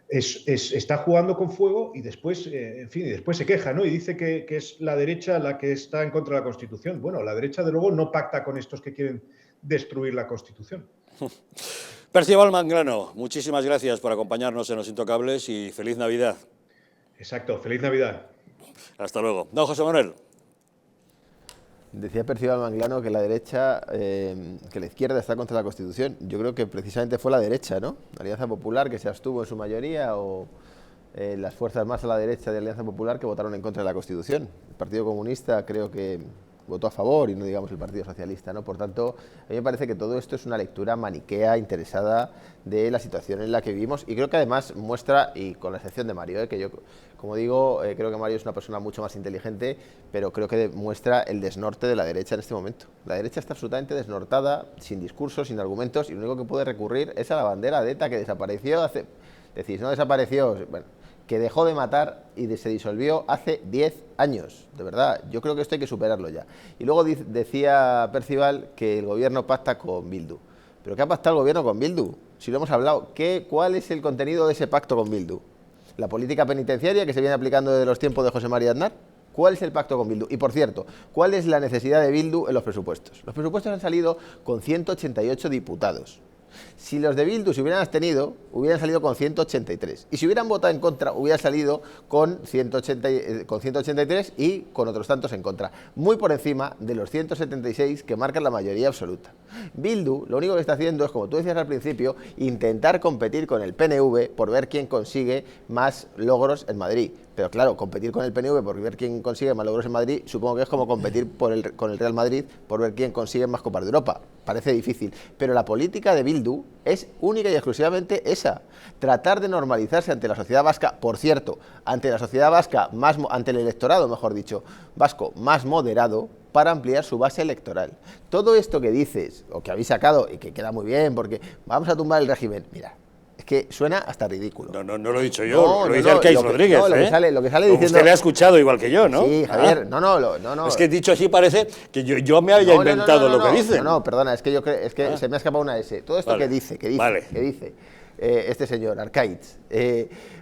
Está jugando con fuego y después, en fin, y después se queja, ¿no? Y dice que es la derecha la que está en contra de la Constitución. Bueno, la derecha, de luego, no pacta con estos que quieren destruir la Constitución. Percival Manglano, muchísimas gracias por acompañarnos en Los Intocables y feliz Navidad. Exacto, feliz Navidad. Hasta luego. Don José Manuel. Decía Percival Manglano que la derecha, que la izquierda está contra la Constitución. Yo creo que precisamente fue la derecha, ¿no? La Alianza Popular, que se abstuvo en su mayoría, o las fuerzas más a la derecha de Alianza Popular que votaron en contra de la Constitución. El Partido Comunista creo que votó a favor y no digamos el Partido Socialista, ¿no? Por tanto, a mí me parece que todo esto es una lectura maniquea, interesada de la situación en la que vivimos y creo que además muestra, y con la excepción de Mario, que yo, como digo, creo que Mario es una persona mucho más inteligente, pero creo que muestra el desnorte de la derecha en este momento. La derecha está absolutamente desnortada, sin discursos, sin argumentos, y lo único que puede recurrir es a la bandera de ETA que desapareció hace... Decís, no desapareció... Bueno, que dejó de matar y se disolvió hace 10 años, de verdad. Yo creo que esto hay que superarlo ya. Y luego decía Percival que el gobierno pacta con Bildu. ¿Pero qué ha pactado el gobierno con Bildu? Si lo hemos hablado, ¿cuál es el contenido de ese pacto con Bildu? ¿La política penitenciaria que se viene aplicando desde los tiempos de José María Aznar? ¿Cuál es el pacto con Bildu? Y por cierto, ¿cuál es la necesidad de Bildu en los presupuestos? Los presupuestos han salido con 188 diputados. Si los de Bildu se hubieran abstenido, hubieran salido con 183. Y si hubieran votado en contra, hubieran salido con 183 y con otros tantos en contra. Muy por encima de los 176 que marcan la mayoría absoluta. Bildu lo único que está haciendo es, como tú decías al principio, intentar competir con el PNV por ver quién consigue más logros en Madrid. Pero claro, competir con el PNV por ver quién consigue más logros en Madrid, supongo que es como competir con el Real Madrid por ver quién consigue más Copas de Europa. Parece difícil. Pero la política de Bildu es única y exclusivamente esa. Tratar de normalizarse ante la sociedad vasca, por cierto, ante la sociedad vasca, ante el electorado, mejor dicho, vasco más moderado, para ampliar su base electoral. Todo esto que dices, o que habéis sacado, y que queda muy bien, porque vamos a tumbar el régimen, mira, es que suena hasta ridículo. No lo he dicho yo, lo dice Arkaitz Rodríguez. Lo que sale diciendo... Usted le ha escuchado igual que yo, ¿no? Sí, Javier, no. Es que dicho así parece que yo me haya inventado lo que dice. No, perdona, es que se me ha escapado una S. Todo esto que dice este señor, Arkaitz,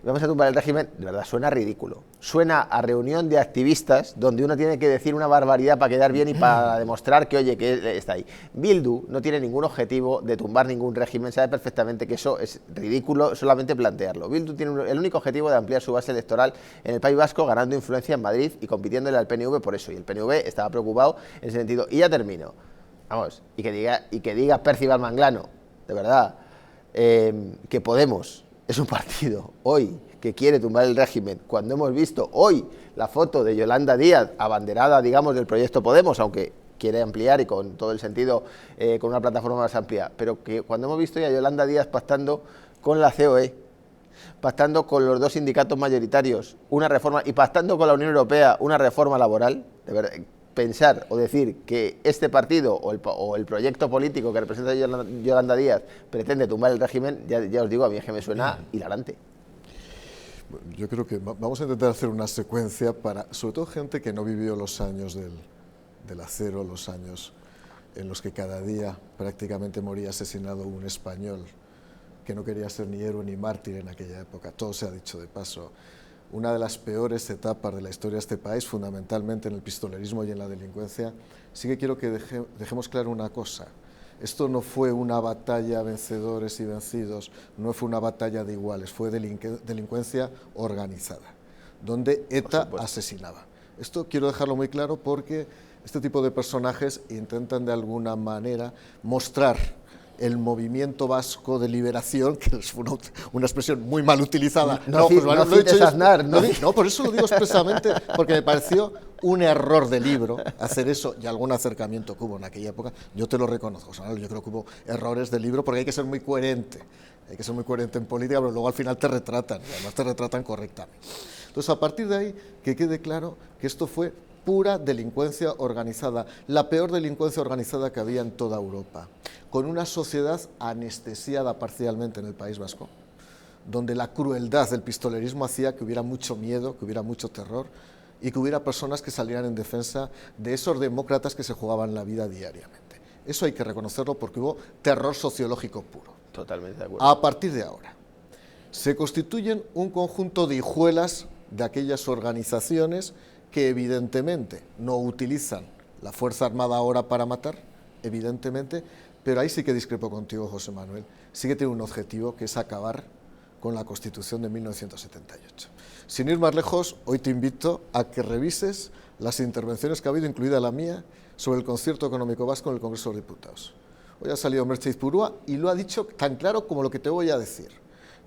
vamos a tumbar el régimen, de verdad, suena ridículo. Suena a reunión de activistas donde uno tiene que decir una barbaridad para quedar bien y para demostrar que, oye, que está ahí. Bildu no tiene ningún objetivo de tumbar ningún régimen, sabe perfectamente que eso es ridículo solamente plantearlo. Bildu tiene el único objetivo de ampliar su base electoral en el País Vasco, ganando influencia en Madrid y compitiéndole al PNV por eso. Y el PNV estaba preocupado en ese sentido. Y ya termino. Vamos, y que diga Percival Manglano, de verdad, que Podemos es un partido hoy que quiere tumbar el régimen, cuando hemos visto hoy la foto de Yolanda Díaz, abanderada, digamos, del proyecto Podemos, aunque quiere ampliar y con todo el sentido, con una plataforma más amplia, pero que cuando hemos visto ya a Yolanda Díaz pactando con la COE, pactando con los dos sindicatos mayoritarios una reforma y pactando con la Unión Europea una reforma laboral, de verdad, pensar o decir que este partido o el proyecto político que representa Yolanda Díaz pretende tumbar el régimen, ya os digo, a mí es que me suena hilarante. Yo creo que vamos a intentar hacer una secuencia para, sobre todo, gente que no vivió los años del acero, los años en los que cada día prácticamente moría asesinado un español que no quería ser ni héroe ni mártir en aquella época, todo se ha dicho de paso. una de las peores etapas de la historia de este país, fundamentalmente en el pistolerismo y en la delincuencia, sí que quiero que dejemos claro una cosa. Esto no fue una batalla vencedores y vencidos, no fue una batalla de iguales, fue delincuencia organizada, donde ETA asesinaba. Esto quiero dejarlo muy claro porque este tipo de personajes intentan de alguna manera mostrar el movimiento vasco de liberación, que es una expresión muy mal utilizada. No, por eso lo digo expresamente, porque me pareció un error de libro hacer eso, y algún acercamiento que hubo en aquella época, yo te lo reconozco, ¿sabes? Yo creo que hubo errores de libro, porque hay que ser muy coherente en política, pero luego al final te retratan, y además te retratan correctamente. Entonces, a partir de ahí, que quede claro que esto fue pura delincuencia organizada, la peor delincuencia organizada que había en toda Europa, con una sociedad anestesiada parcialmente en el País Vasco, donde la crueldad del pistolerismo hacía que hubiera mucho miedo, que hubiera mucho terror y que hubiera personas que salieran en defensa de esos demócratas que se jugaban la vida diariamente. Eso hay que reconocerlo porque hubo terror sociológico puro. Totalmente de acuerdo. A partir de ahora, se constituyen un conjunto de hijuelas de aquellas organizaciones que evidentemente no utilizan la Fuerza Armada ahora para matar, evidentemente, pero ahí sí que discrepo contigo, José Manuel, sí que tiene un objetivo, que es acabar con la Constitución de 1978. Sin ir más lejos, hoy te invito a que revises las intervenciones que ha habido, incluida la mía, sobre el concierto económico vasco en el Congreso de los Diputados. Hoy ha salido Merche Izpurúa y lo ha dicho tan claro como lo que te voy a decir.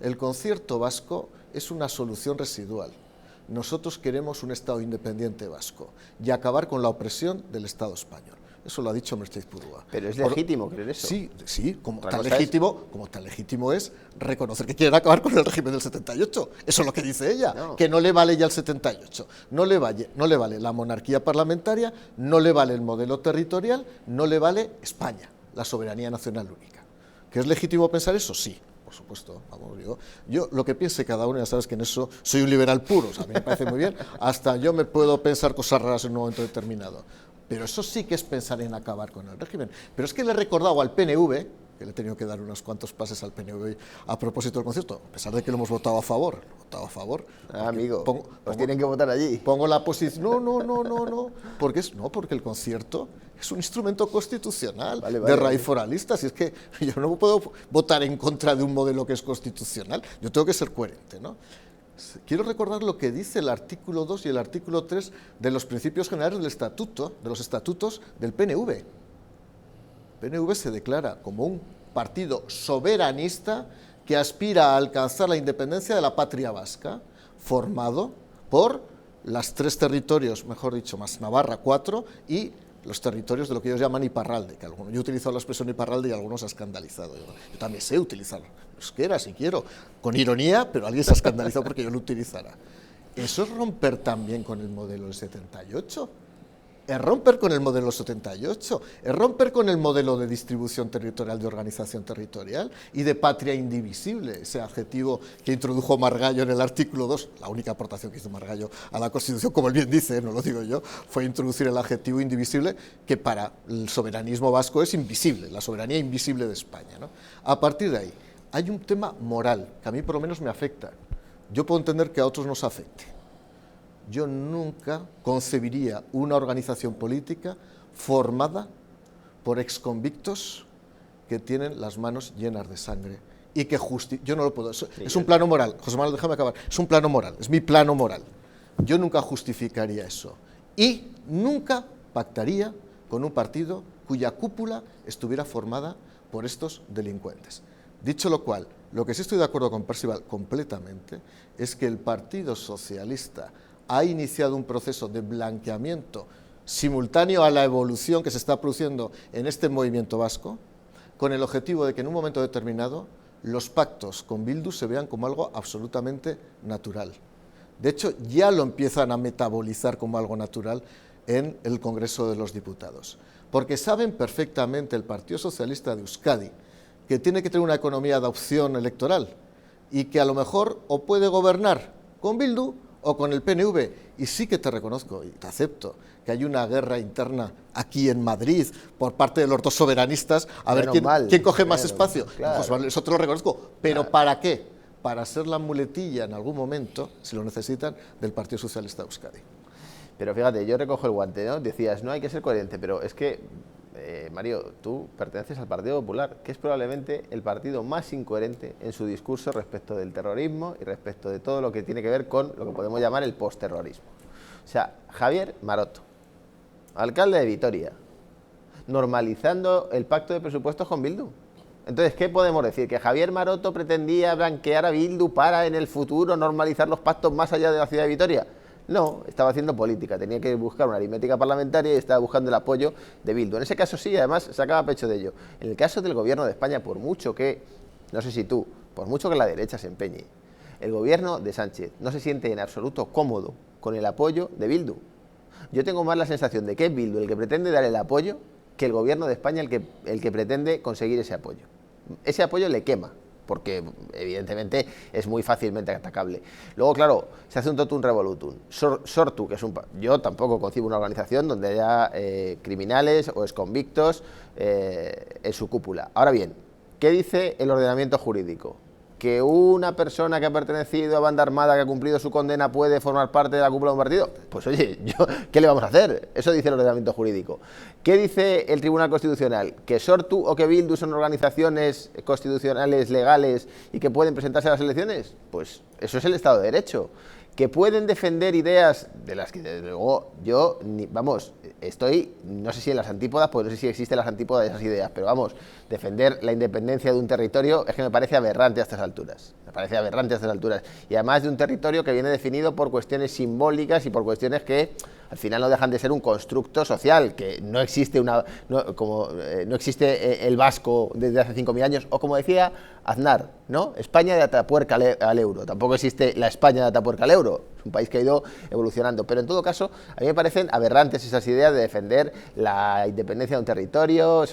El concierto vasco es una solución residual. Nosotros queremos un Estado independiente vasco y acabar con la opresión del Estado español. Eso lo ha dicho Merche Izpurúa. Pero es legítimo creer eso. Sí, como tan legítimo es reconocer que quieren acabar con el régimen del 78. Eso es lo que dice ella, que no le vale ya el 78. No le vale la monarquía parlamentaria, no le vale el modelo territorial, no le vale España, la soberanía nacional única. ¿Que es legítimo pensar eso? Sí. Por supuesto, vamos, yo lo que piense cada uno, ya sabes que en eso soy un liberal puro, o sea, a mí me parece muy bien, hasta yo me puedo pensar cosas raras en un momento determinado, pero eso sí que es pensar en acabar con el régimen. Pero es que le he recordado al PNV, que le he tenido que dar unos cuantos pases al PNV a propósito del concierto, a pesar de que lo hemos votado a favor. Amigo, pues tienen que votar allí. Pongo la posición, no, porque el concierto es un instrumento constitucional de raíz foralista. Si es que yo no puedo votar en contra de un modelo que es constitucional, yo tengo que ser coherente, ¿no? Quiero recordar lo que dice el artículo 2 y el artículo 3 de los principios generales del estatuto, de los estatutos del PNV. El PNV se declara como un partido soberanista que aspira a alcanzar la independencia de la patria vasca, formado por los 3 territorios, mejor dicho, más Navarra, 4, y los territorios de lo que ellos llaman Iparralde, que algunos, yo he utilizado la expresión Iparralde y algunos se ha escandalizado. Yo también sé utilizar euskera si quiero, con ironía, pero alguien se ha escandalizado porque yo lo utilizara. Eso es romper también con el modelo del 78. Es romper con el modelo 78, es romper con el modelo de distribución territorial, de organización territorial y de patria indivisible, ese adjetivo que introdujo Margallo en el artículo 2, la única aportación que hizo Margallo a la Constitución, como él bien dice, no lo digo yo, fue introducir el adjetivo indivisible, que para el soberanismo vasco es invisible, la soberanía invisible de España, ¿no? A partir de ahí, hay un tema moral, que a mí por lo menos me afecta. Yo puedo entender que a otros nos afecte. Yo nunca concebiría una organización política formada por exconvictos que tienen las manos llenas de sangre y que yo no lo puedo. Es un plano moral. José Manuel, déjame acabar. Es un plano moral, es mi plano moral. Yo nunca justificaría eso y nunca pactaría con un partido cuya cúpula estuviera formada por estos delincuentes. Dicho lo cual, lo que sí estoy de acuerdo con Percival completamente es que el Partido Socialista ha iniciado un proceso de blanqueamiento simultáneo a la evolución que se está produciendo en este movimiento vasco, con el objetivo de que en un momento determinado los pactos con Bildu se vean como algo absolutamente natural. De hecho, ya lo empiezan a metabolizar como algo natural en el Congreso de los Diputados, porque saben perfectamente el Partido Socialista de Euskadi que tiene que tener una economía de opción electoral y que a lo mejor o puede gobernar con Bildu o con el PNV, y sí que te reconozco y te acepto que hay una guerra interna aquí en Madrid por parte de los dos soberanistas, a ver quién coge más espacio. Claro. Pues, eso te lo reconozco, pero ¿para qué? para ser la muletilla en algún momento, si lo necesitan, del Partido Socialista de Euskadi. Pero fíjate, yo recojo el guante, ¿no? Decías, no hay que ser coherente, pero es que, Mario, tú perteneces al Partido Popular, que es probablemente el partido más incoherente en su discurso respecto del terrorismo y respecto de todo lo que tiene que ver con lo que podemos llamar el postterrorismo. O sea, Javier Maroto, alcalde de Vitoria, normalizando el pacto de presupuestos con Bildu. Entonces, ¿qué podemos decir? ¿Que Javier Maroto pretendía blanquear a Bildu para en el futuro normalizar los pactos más allá de la ciudad de Vitoria? No, estaba haciendo política, tenía que buscar una aritmética parlamentaria y estaba buscando el apoyo de Bildu. En ese caso sí, además sacaba pecho de ello. En el caso del gobierno de España, por mucho que, no sé si tú, por mucho que la derecha se empeñe, el gobierno de Sánchez no se siente en absoluto cómodo con el apoyo de Bildu. Yo tengo más la sensación de que es Bildu el que pretende dar el apoyo que el gobierno de España el que pretende conseguir ese apoyo. Ese apoyo le quema, porque evidentemente es muy fácilmente atacable. Luego, claro, se hace un totum revolutum. Sortu, que es yo tampoco concibo una organización donde haya criminales o exconvictos en su cúpula. Ahora bien, ¿qué dice el ordenamiento jurídico? ¿Que una persona que ha pertenecido a banda armada, que ha cumplido su condena, puede formar parte de la cúpula de un partido? Pues oye, ¿qué le vamos a hacer? Eso dice el ordenamiento jurídico. ¿Qué dice el Tribunal Constitucional? ¿Que Sortu o que Bildu son organizaciones constitucionales legales y que pueden presentarse a las elecciones? Pues eso es el Estado de Derecho. ¿Que pueden defender ideas de las que desde luego yo, estoy, no sé si en las antípodas, porque no sé si existen las antípodas de esas ideas, pero vamos, defender la independencia de un territorio es que me parece aberrante a estas alturas. Me parece aberrante a estas alturas. Y además de un territorio que viene definido por cuestiones simbólicas y por cuestiones que al final no dejan de ser un constructo social, que no existe no existe el vasco desde hace 5.000 años, o como decía Aznar, ¿no? España de Atapuerca al euro. Tampoco existe la España de Atapuerca al euro. Es un país que ha ido evolucionando. Pero en todo caso, a mí me parecen aberrantes esas ideas de defender la independencia de un territorio,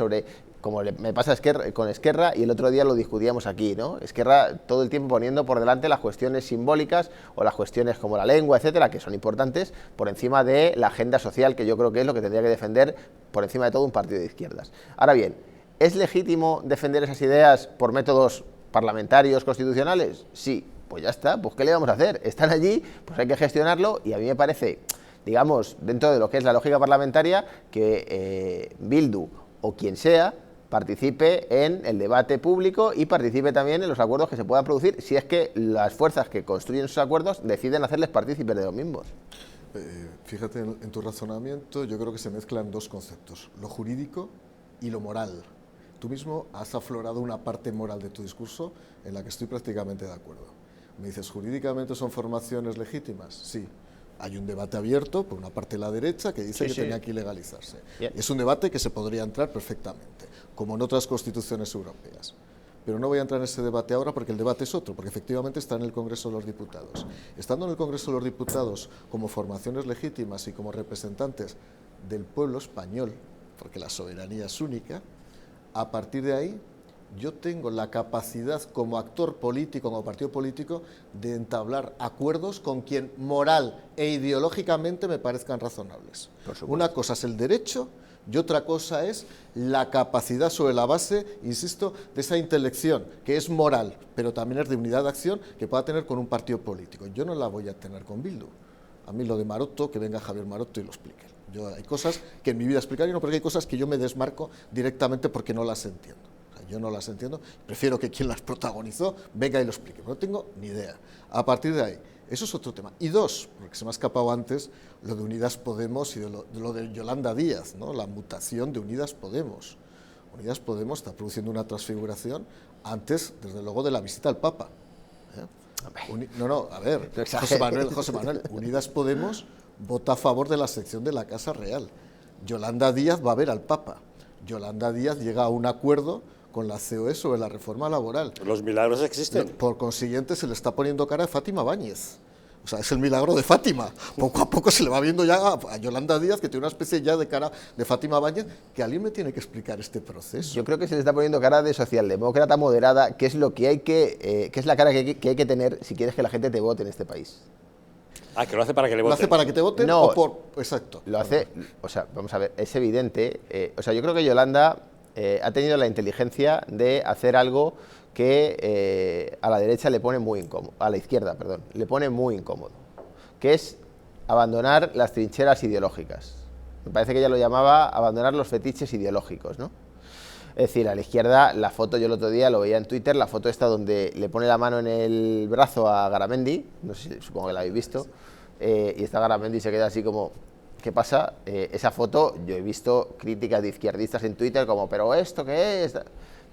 como me pasa con Esquerra, y el otro día lo discutíamos aquí, ¿no? Esquerra todo el tiempo poniendo por delante las cuestiones simbólicas o las cuestiones como la lengua, etcétera, que son importantes, por encima de la agenda social, que yo creo que es lo que tendría que defender por encima de todo un partido de izquierdas. Ahora bien, ¿es legítimo defender esas ideas por métodos parlamentarios, constitucionales? Sí, pues ya está, pues ¿qué le vamos a hacer? Están allí, pues hay que gestionarlo, y a mí me parece, digamos, dentro de lo que es la lógica parlamentaria, que Bildu o quien sea participe en el debate público y participe también en los acuerdos que se puedan producir, si es que las fuerzas que construyen esos acuerdos deciden hacerles partícipes de los mismos. Fíjate en tu razonamiento, yo creo que se mezclan dos conceptos, lo jurídico y lo moral. Tú mismo has aflorado una parte moral de tu discurso en la que estoy prácticamente de acuerdo. Me dices, ¿jurídicamente son formaciones legítimas? Sí. Hay un debate abierto por una parte de la derecha que dice que tenía que ilegalizarse. Es un debate que se podría entrar perfectamente, como en otras constituciones europeas. Pero no voy a entrar en ese debate ahora porque el debate es otro, porque efectivamente está en el Congreso de los Diputados. Estando en el Congreso de los Diputados como formaciones legítimas y como representantes del pueblo español, porque la soberanía es única, a partir de ahí yo tengo la capacidad como actor político, como partido político, de entablar acuerdos con quien moral e ideológicamente me parezcan razonables. Una cosa es el derecho y otra cosa es la capacidad sobre la base, insisto, de esa intelección, que es moral, pero también es de unidad de acción que pueda tener con un partido político. Yo no la voy a tener con Bildu. A mí lo de Maroto, que venga Javier Maroto y lo explique. Hay cosas que en mi vida explicaría, no, porque hay cosas que yo me desmarco directamente porque no las entiendo. Yo no las entiendo, prefiero que quien las protagonizó venga y lo explique, no tengo ni idea. A partir de ahí, eso es otro tema. Y dos, porque se me ha escapado antes, lo de Unidas Podemos y de lo de Yolanda Díaz, ¿no? La mutación de Unidas Podemos. Unidas Podemos está produciendo una transfiguración antes, desde luego, de la visita al Papa. A ver, José Manuel, Unidas Podemos vota a favor de la sección de la Casa Real. Yolanda Díaz va a ver al Papa. Yolanda Díaz llega a un acuerdo con la COE sobre la reforma laboral. ¿Los milagros existen? Por consiguiente, se le está poniendo cara a Fátima Báñez. O sea, es el milagro de Fátima. Poco a poco se le va viendo ya a Yolanda Díaz, que tiene una especie ya de cara de Fátima Báñez, que alguien me tiene que explicar este proceso. Yo creo que se le está poniendo cara de socialdemócrata moderada, que es lo que hay que es la cara que hay que tener si quieres que la gente te vote en este país. Ah, que lo hace para que le voten. ¿Lo hace para que te voten? No, o por... Exacto. Lo hace, o sea, vamos a ver, es evidente. Yo creo que Yolanda ha tenido la inteligencia de hacer algo que a la derecha le pone muy incómodo, a la izquierda, perdón, le pone muy incómodo, que es abandonar las trincheras ideológicas. Me parece que ella lo llamaba abandonar los fetiches ideológicos, ¿no? Es decir, a la izquierda, la foto, yo el otro día lo veía en Twitter, la foto esta donde le pone la mano en el brazo a Garamendi, no sé, supongo que la habéis visto, y está Garamendi y se queda así como, ¿qué pasa? Esa foto, yo he visto críticas de izquierdistas en Twitter como, ¿pero esto qué es?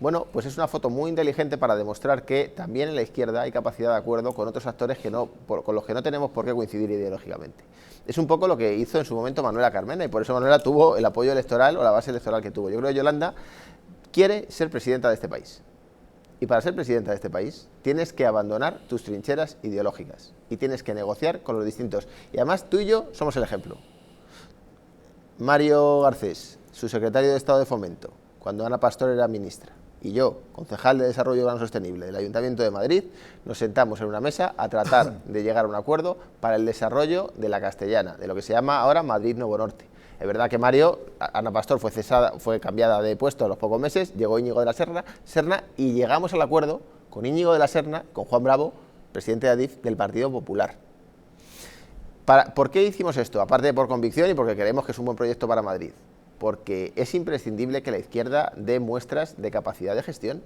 Bueno, pues es una foto muy inteligente para demostrar que también en la izquierda hay capacidad de acuerdo con otros actores que con los que no tenemos por qué coincidir ideológicamente. Es un poco lo que hizo en su momento Manuela Carmena, y por eso Manuela tuvo el apoyo electoral o la base electoral que tuvo. Yo creo que Yolanda quiere ser presidenta de este país. Y para ser presidenta de este país tienes que abandonar tus trincheras ideológicas y tienes que negociar con los distintos. Y además tú y yo somos el ejemplo. Mario Garcés, su secretario de Estado de Fomento, cuando Ana Pastor era ministra, y yo, concejal de Desarrollo Urbano Sostenible del Ayuntamiento de Madrid, nos sentamos en una mesa a tratar de llegar a un acuerdo para el desarrollo de la Castellana, de lo que se llama ahora Madrid Nuevo Norte. Es verdad que Ana Pastor fue cambiada de puesto a los pocos meses, llegó Íñigo de la Serna y llegamos al acuerdo con Íñigo de la Serna, con Juan Bravo, presidente de Adif del Partido Popular. ¿Por qué hicimos esto? Aparte de por convicción y porque creemos que es un buen proyecto para Madrid. Porque es imprescindible que la izquierda dé muestras de capacidad de gestión.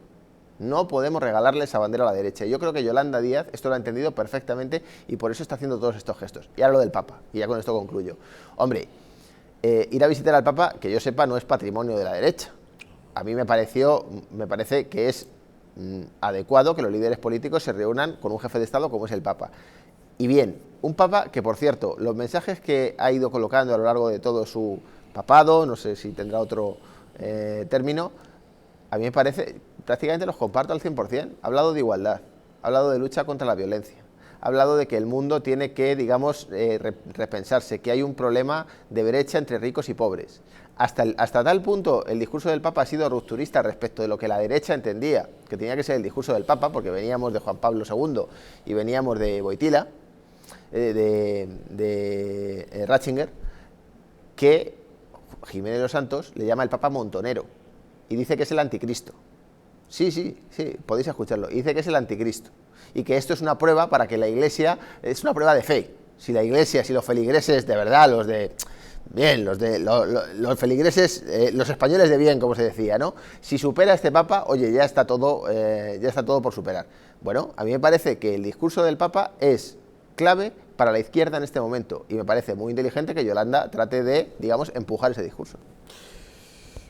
No podemos regalarle esa bandera a la derecha. Yo creo que Yolanda Díaz esto lo ha entendido perfectamente y por eso está haciendo todos estos gestos. Y ahora lo del Papa, y ya con esto concluyo. Hombre, ir a visitar al Papa, que yo sepa, no es patrimonio de la derecha. A mí me parece que es adecuado que los líderes políticos se reúnan con un jefe de Estado como es el Papa. Y bien, un Papa que, por cierto, los mensajes que ha ido colocando a lo largo de todo su papado, no sé si tendrá otro término, a mí me parece, prácticamente los comparto al 100%. Ha hablado de igualdad, ha hablado de lucha contra la violencia, ha hablado de que el mundo tiene que, digamos, repensarse, que hay un problema de brecha entre ricos y pobres. Hasta tal punto el discurso del Papa ha sido rupturista respecto de lo que la derecha entendía que tenía que ser el discurso del Papa, porque veníamos de Juan Pablo II y veníamos de Wojtyla, de Ratzinger, que Jiménez Los Santos le llama el Papa montonero y dice que es el anticristo. Sí, podéis escucharlo. Y dice que es el anticristo y que esto es una prueba para que la Iglesia, es una prueba de fe. Si la Iglesia, si los feligreses de verdad, los feligreses, los españoles de bien, como se decía, ¿no? Si supera este Papa, oye, ya está todo por superar. Bueno, a mí me parece que el discurso del Papa es clave para la izquierda en este momento y me parece muy inteligente que Yolanda trate de, digamos, empujar ese discurso.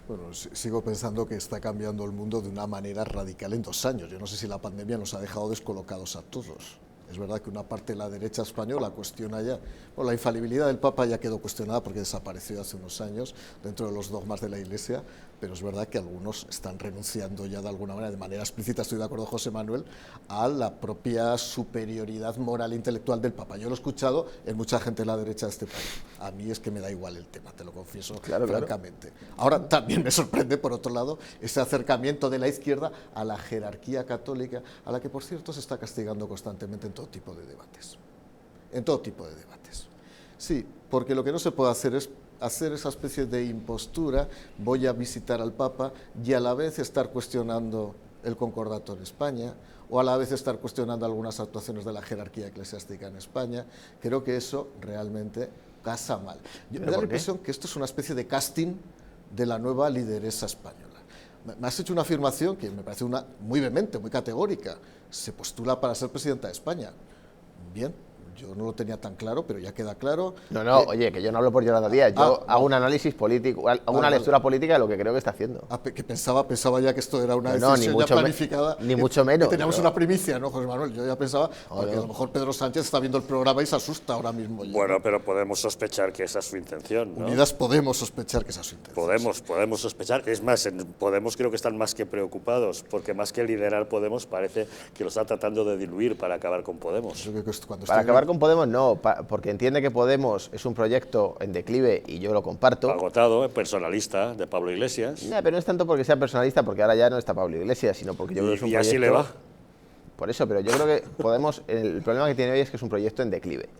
Bueno, sigo pensando que está cambiando el mundo de una manera radical en 2 años. Yo no sé si la pandemia nos ha dejado descolocados a todos. Es verdad que una parte de la derecha española cuestiona ya, bueno, la infalibilidad del Papa ya quedó cuestionada porque desapareció hace unos años dentro de los dogmas de la Iglesia, pero es verdad que algunos están renunciando ya de alguna manera, de manera explícita, estoy de acuerdo con José Manuel, a la propia superioridad moral e intelectual del Papa. Yo lo he escuchado en mucha gente de la derecha de este país. A mí es que me da igual el tema, te lo confieso francamente. Ahora también me sorprende, por otro lado, ese acercamiento de la izquierda a la jerarquía católica, a la que, por cierto, se está castigando constantemente en todo tipo de debates. En todo tipo de debates. Sí, porque lo que no se puede hacer es hacer esa especie de impostura, voy a visitar al Papa y a la vez estar cuestionando el concordato en España, o a la vez estar cuestionando algunas actuaciones de la jerarquía eclesiástica en España. Creo que eso realmente casa mal. Me da la impresión que esto es una especie de casting de la nueva lideresa española. Me has hecho una afirmación que me parece muy vehemente, muy categórica. Se postula para ser presidenta de España. Bien, yo no lo tenía tan claro, pero ya queda claro. Oye, que yo no hablo por Yolanda Díaz, yo hago un análisis político, hago una lectura política de lo que creo que está haciendo. Que pensaba ya que esto era una decisión ya planificada. Ni mucho menos. Que teníamos una primicia, ¿no, José Manuel? Yo ya pensaba, porque a lo mejor Pedro Sánchez está viendo el programa y se asusta ahora mismo. Bueno, pero podemos sospechar que esa es su intención, ¿no? Unidas podemos sospechar que esa es su intención. Podemos sospechar. Es más, en Podemos creo que están más que preocupados, porque más que liderar Podemos parece que lo están tratando de diluir para acabar con Podemos. Para acabar con Podemos no, porque entiende que Podemos es un proyecto en declive y yo lo comparto. Agotado, personalista, de Pablo Iglesias. Pero no es tanto porque sea personalista, porque ahora ya no está Pablo Iglesias, sino porque yo creo que es un proyecto... ¿Y así le va? Por eso, pero yo creo que Podemos, el problema que tiene hoy es que es un proyecto en declive,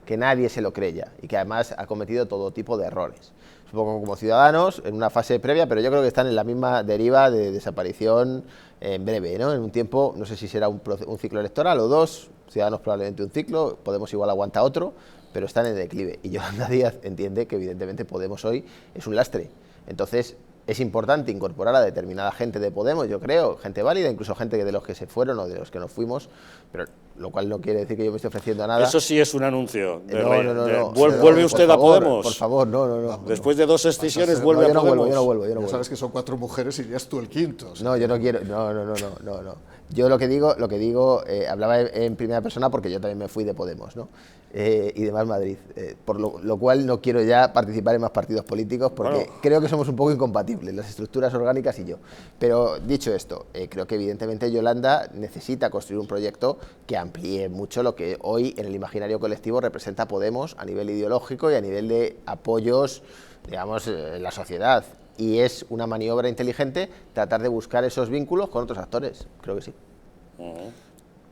que nadie se lo cree ya y que además ha cometido todo tipo de errores. Es supongo como Ciudadanos, en una fase previa, pero yo creo que están en la misma deriva de desaparición en breve, ¿no? En un tiempo, no sé si será un ciclo electoral o dos, Ciudadanos probablemente un ciclo, Podemos igual aguanta otro, pero están en declive. Y Yolanda Díaz entiende que evidentemente Podemos hoy es un lastre. Entonces, es importante incorporar a determinada gente de Podemos, yo creo, gente válida, incluso gente de los que se fueron o de los que nos fuimos, pero lo cual no quiere decir que yo me esté ofreciendo a nada. Eso sí es un anuncio. No. ¿Vuelve usted a Podemos? Por favor, no. Después de 2 excisiones vuelve a Podemos. Yo no vuelvo. Ya sabes que son 4 mujeres y irías tú el quinto. No, yo no quiero. No. Yo lo que digo, hablaba en primera persona porque yo también me fui de Podemos, ¿no? Y de Más Madrid. Por lo cual no quiero ya participar en más partidos políticos porque creo que somos un poco incompatibles, las estructuras orgánicas y yo. Pero dicho esto, creo que evidentemente Yolanda necesita construir un proyecto que amplíe mucho lo que hoy en el imaginario colectivo representa Podemos a nivel ideológico y a nivel de apoyos, digamos, en la sociedad. Y es una maniobra inteligente tratar de buscar esos vínculos con otros actores, creo que sí.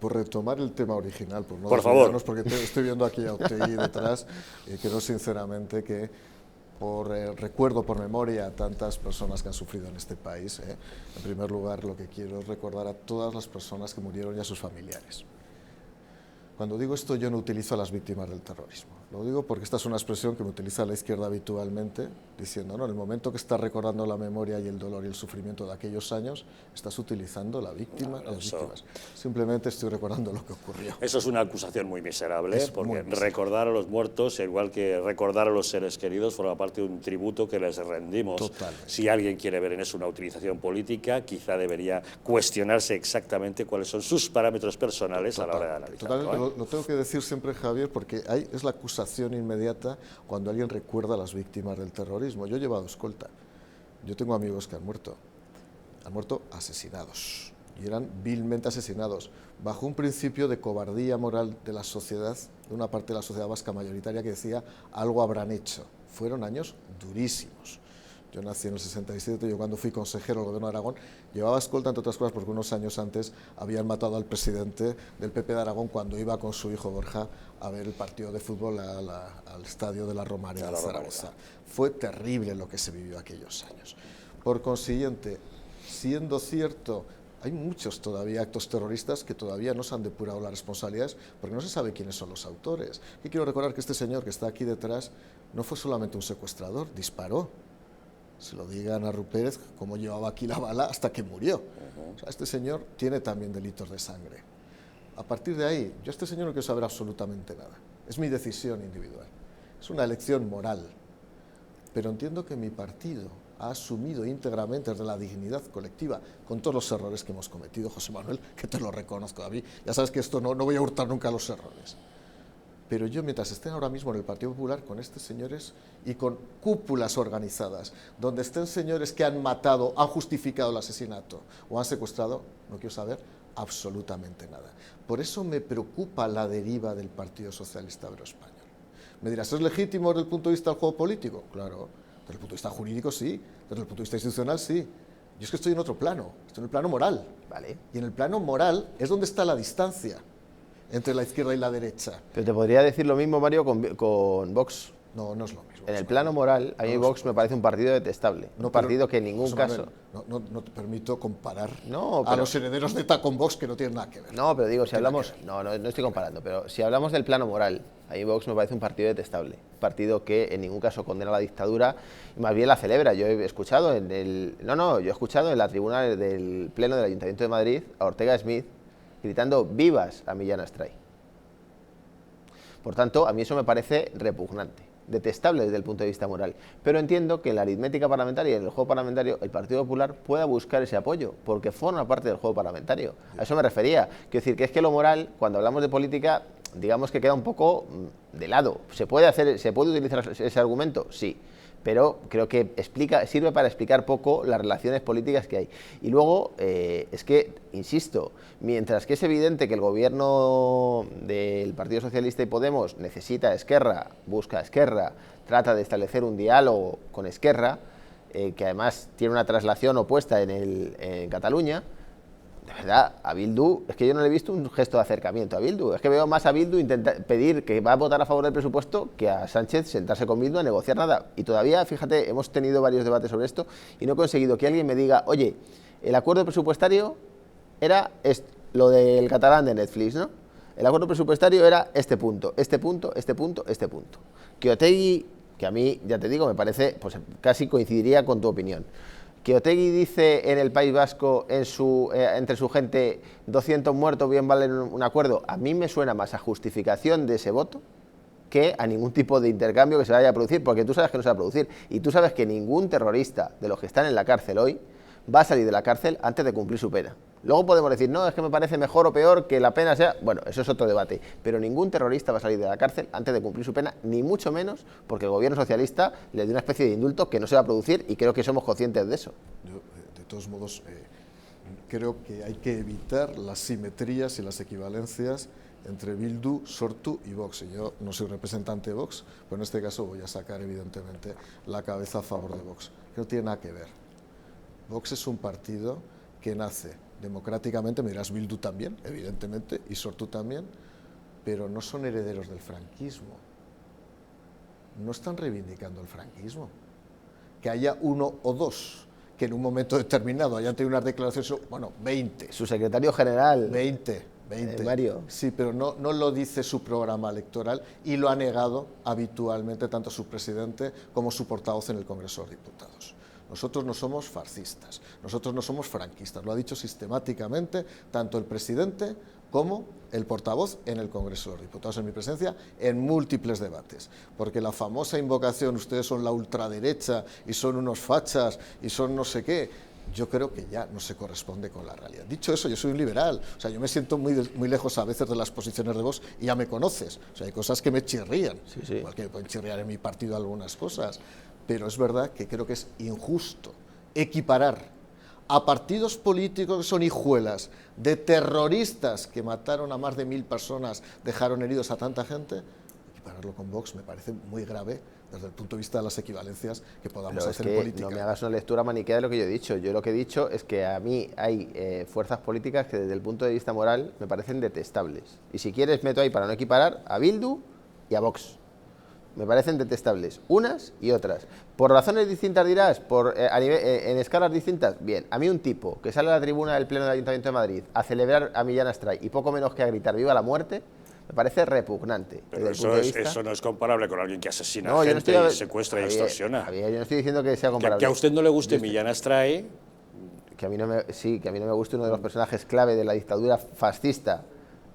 Por retomar el tema original, por favor, porque estoy viendo aquí a Otegi detrás, creo sinceramente que recuerdo por memoria a tantas personas que han sufrido en este país. En primer lugar, lo que quiero es recordar a todas las personas que murieron y a sus familiares. Cuando digo esto, yo no utilizo a las víctimas del terrorismo. Lo digo porque esta es una expresión que me utiliza la izquierda habitualmente, diciendo, no, en el momento que estás recordando la memoria y el dolor y el sufrimiento de aquellos años, estás utilizando la víctima y las víctimas. Simplemente estoy recordando lo que ocurrió. Eso es una acusación muy miserable, porque recordar a los muertos, igual que recordar a los seres queridos, forma parte de un tributo que les rendimos. Totalmente. Si alguien quiere ver en eso una utilización política, quizá debería cuestionarse exactamente cuáles son sus parámetros personales a la hora de analizarlo. Totalmente. Lo tengo que decir siempre, Javier, porque es la acusación inmediata cuando alguien recuerda a las víctimas del terrorismo. Yo he llevado escolta. Yo tengo amigos que han muerto asesinados, y eran vilmente asesinados, bajo un principio de cobardía moral de la sociedad, de una parte de la sociedad vasca mayoritaria que decía, algo habrán hecho. Fueron años durísimos. Yo nací en el 67, yo cuando fui consejero del Gobierno de Aragón llevaba escolta, entre otras cosas, porque unos años antes habían matado al presidente del PP de Aragón cuando iba con su hijo Borja a ver el partido de fútbol al estadio de la Romareda de Zaragoza. Fue terrible lo que se vivió aquellos años. Por consiguiente, siendo cierto, hay muchos todavía actos terroristas que todavía no se han depurado las responsabilidades porque no se sabe quiénes son los autores. Y quiero recordar que este señor que está aquí detrás no fue solamente un secuestrador, disparó. Se lo digan a Rupérez cómo llevaba aquí la bala hasta que murió. O sea, este señor tiene también delitos de sangre. A partir de ahí, yo a este señor no quiero saber absolutamente nada. Es mi decisión individual. Es una elección moral. Pero entiendo que mi partido ha asumido íntegramente desde la dignidad colectiva, con todos los errores que hemos cometido, José Manuel, que te lo reconozco a mí. Ya sabes que esto no voy a hurtar nunca los errores. Pero yo, mientras estén ahora mismo en el Partido Popular con estos señores y con cúpulas organizadas, donde estén señores que han matado, han justificado el asesinato o han secuestrado, no quiero saber absolutamente nada. Por eso me preocupa la deriva del Partido Socialista Obrero Español. Me dirás, ¿es legítimo desde el punto de vista del juego político? Claro, desde el punto de vista jurídico sí, desde el punto de vista institucional sí. Yo es que estoy en otro plano, estoy en el plano moral. Vale. Y en el plano moral es donde está la distancia entre la izquierda y la derecha. Pero te podría decir lo mismo, Mario, con Vox. No, no es lo mismo. En el plano moral, a mí Vox me parece un partido detestable. Un partido que en ningún caso... No te permito comparar a los herederos de ETA con Vox, que no tienen nada que ver. No, pero digo, si hablamos... No estoy comparando, pero si hablamos del plano moral, a mí Vox me parece un partido detestable. Un partido que en ningún caso condena la dictadura y más bien la celebra. Yo he escuchado en la tribuna del Pleno del Ayuntamiento de Madrid a Ortega Smith gritando vivas a Millán Astray. Por tanto, a mí eso me parece repugnante, detestable desde el punto de vista moral. Pero entiendo que en la aritmética parlamentaria y en el juego parlamentario el Partido Popular pueda buscar ese apoyo, porque forma parte del juego parlamentario. A eso me refería. Quiero decir que es que lo moral, cuando hablamos de política, digamos que queda un poco de lado. ¿Se puede utilizar ese argumento? Sí. Pero creo que sirve para explicar poco las relaciones políticas que hay. Y luego, es que, insisto, mientras que es evidente que el gobierno del Partido Socialista y Podemos necesita a Esquerra, busca a Esquerra, trata de establecer un diálogo con Esquerra, que además tiene una traslación opuesta en Cataluña, de verdad, a Bildu, es que yo no le he visto un gesto de acercamiento a Bildu. Es que veo más a Bildu intentar pedir que va a votar a favor del presupuesto que a Sánchez sentarse con Bildu a negociar nada. Y todavía, fíjate, hemos tenido varios debates sobre esto y no he conseguido que alguien me diga, oye, el acuerdo presupuestario era lo del catalán de Netflix, ¿no? El acuerdo presupuestario era este punto, este punto, este punto, este punto. Que Otegi, que a mí, ya te digo, me parece, pues casi coincidiría con tu opinión. Que Otegi dice en el País Vasco, entre su gente, 200 muertos, bien valen un acuerdo, a mí me suena más a justificación de ese voto que a ningún tipo de intercambio que se vaya a producir, porque tú sabes que no se va a producir, y tú sabes que ningún terrorista de los que están en la cárcel hoy va a salir de la cárcel antes de cumplir su pena. Luego podemos decir, no, es que me parece mejor o peor que la pena sea... Bueno, eso es otro debate, pero ningún terrorista va a salir de la cárcel antes de cumplir su pena, ni mucho menos porque el gobierno socialista le dio una especie de indulto que no se va a producir y creo que somos conscientes de eso. Yo, de todos modos, creo que hay que evitar las simetrías y las equivalencias entre Bildu, Sortu y Vox. Y yo no soy representante de Vox, pero en este caso voy a sacar evidentemente la cabeza a favor de Vox. Que no tiene nada que ver. Vox es un partido que nace democráticamente, me dirás Bildu también, evidentemente, y Sortu también, pero no son herederos del franquismo. No están reivindicando el franquismo. Que haya uno o dos que en un momento determinado hayan tenido unas declaraciones, bueno, 20. Su secretario general. 20. Mario. Sí, pero no lo dice su programa electoral y lo ha negado habitualmente tanto su presidente como su portavoz en el Congreso de los Diputados. Nosotros no somos fascistas, nosotros no somos franquistas, lo ha dicho sistemáticamente tanto el presidente como el portavoz en el Congreso de los Diputados, en mi presencia, en múltiples debates. Porque la famosa invocación, ustedes son la ultraderecha y son unos fachas y son no sé qué, yo creo que ya no se corresponde con la realidad. Dicho eso, yo soy un liberal, o sea, yo me siento muy lejos a veces de las posiciones de Vox y ya me conoces, o sea, hay cosas que me chirrían, sí. Igual que me pueden chirriar en mi partido algunas cosas, pero es verdad que creo que es injusto equiparar a partidos políticos que son hijuelas de terroristas que mataron a más de 1000 personas, dejaron heridos a tanta gente, equipararlo con Vox me parece muy grave desde el punto de vista de las equivalencias que podamos hacer en política. No me hagas una lectura maniquea de lo que yo he dicho. Yo lo que he dicho es que a mí hay fuerzas políticas que desde el punto de vista moral me parecen detestables. Y si quieres meto ahí para no equiparar a Bildu y a Vox. Me parecen detestables, unas y otras. ¿Por razones distintas dirás? ¿En escalas distintas? Bien, a mí un tipo que sale a la tribuna del Pleno del Ayuntamiento de Madrid a celebrar a Millán Astray y poco menos que a gritar ¡viva la muerte!, me parece repugnante. Pero eso no es comparable con alguien que asesina a gente y secuestra y extorsiona. Javier, yo no estoy diciendo que sea comparable. Que a usted no le guste Millán Astray. Que a mí no me guste uno de los personajes clave de la dictadura fascista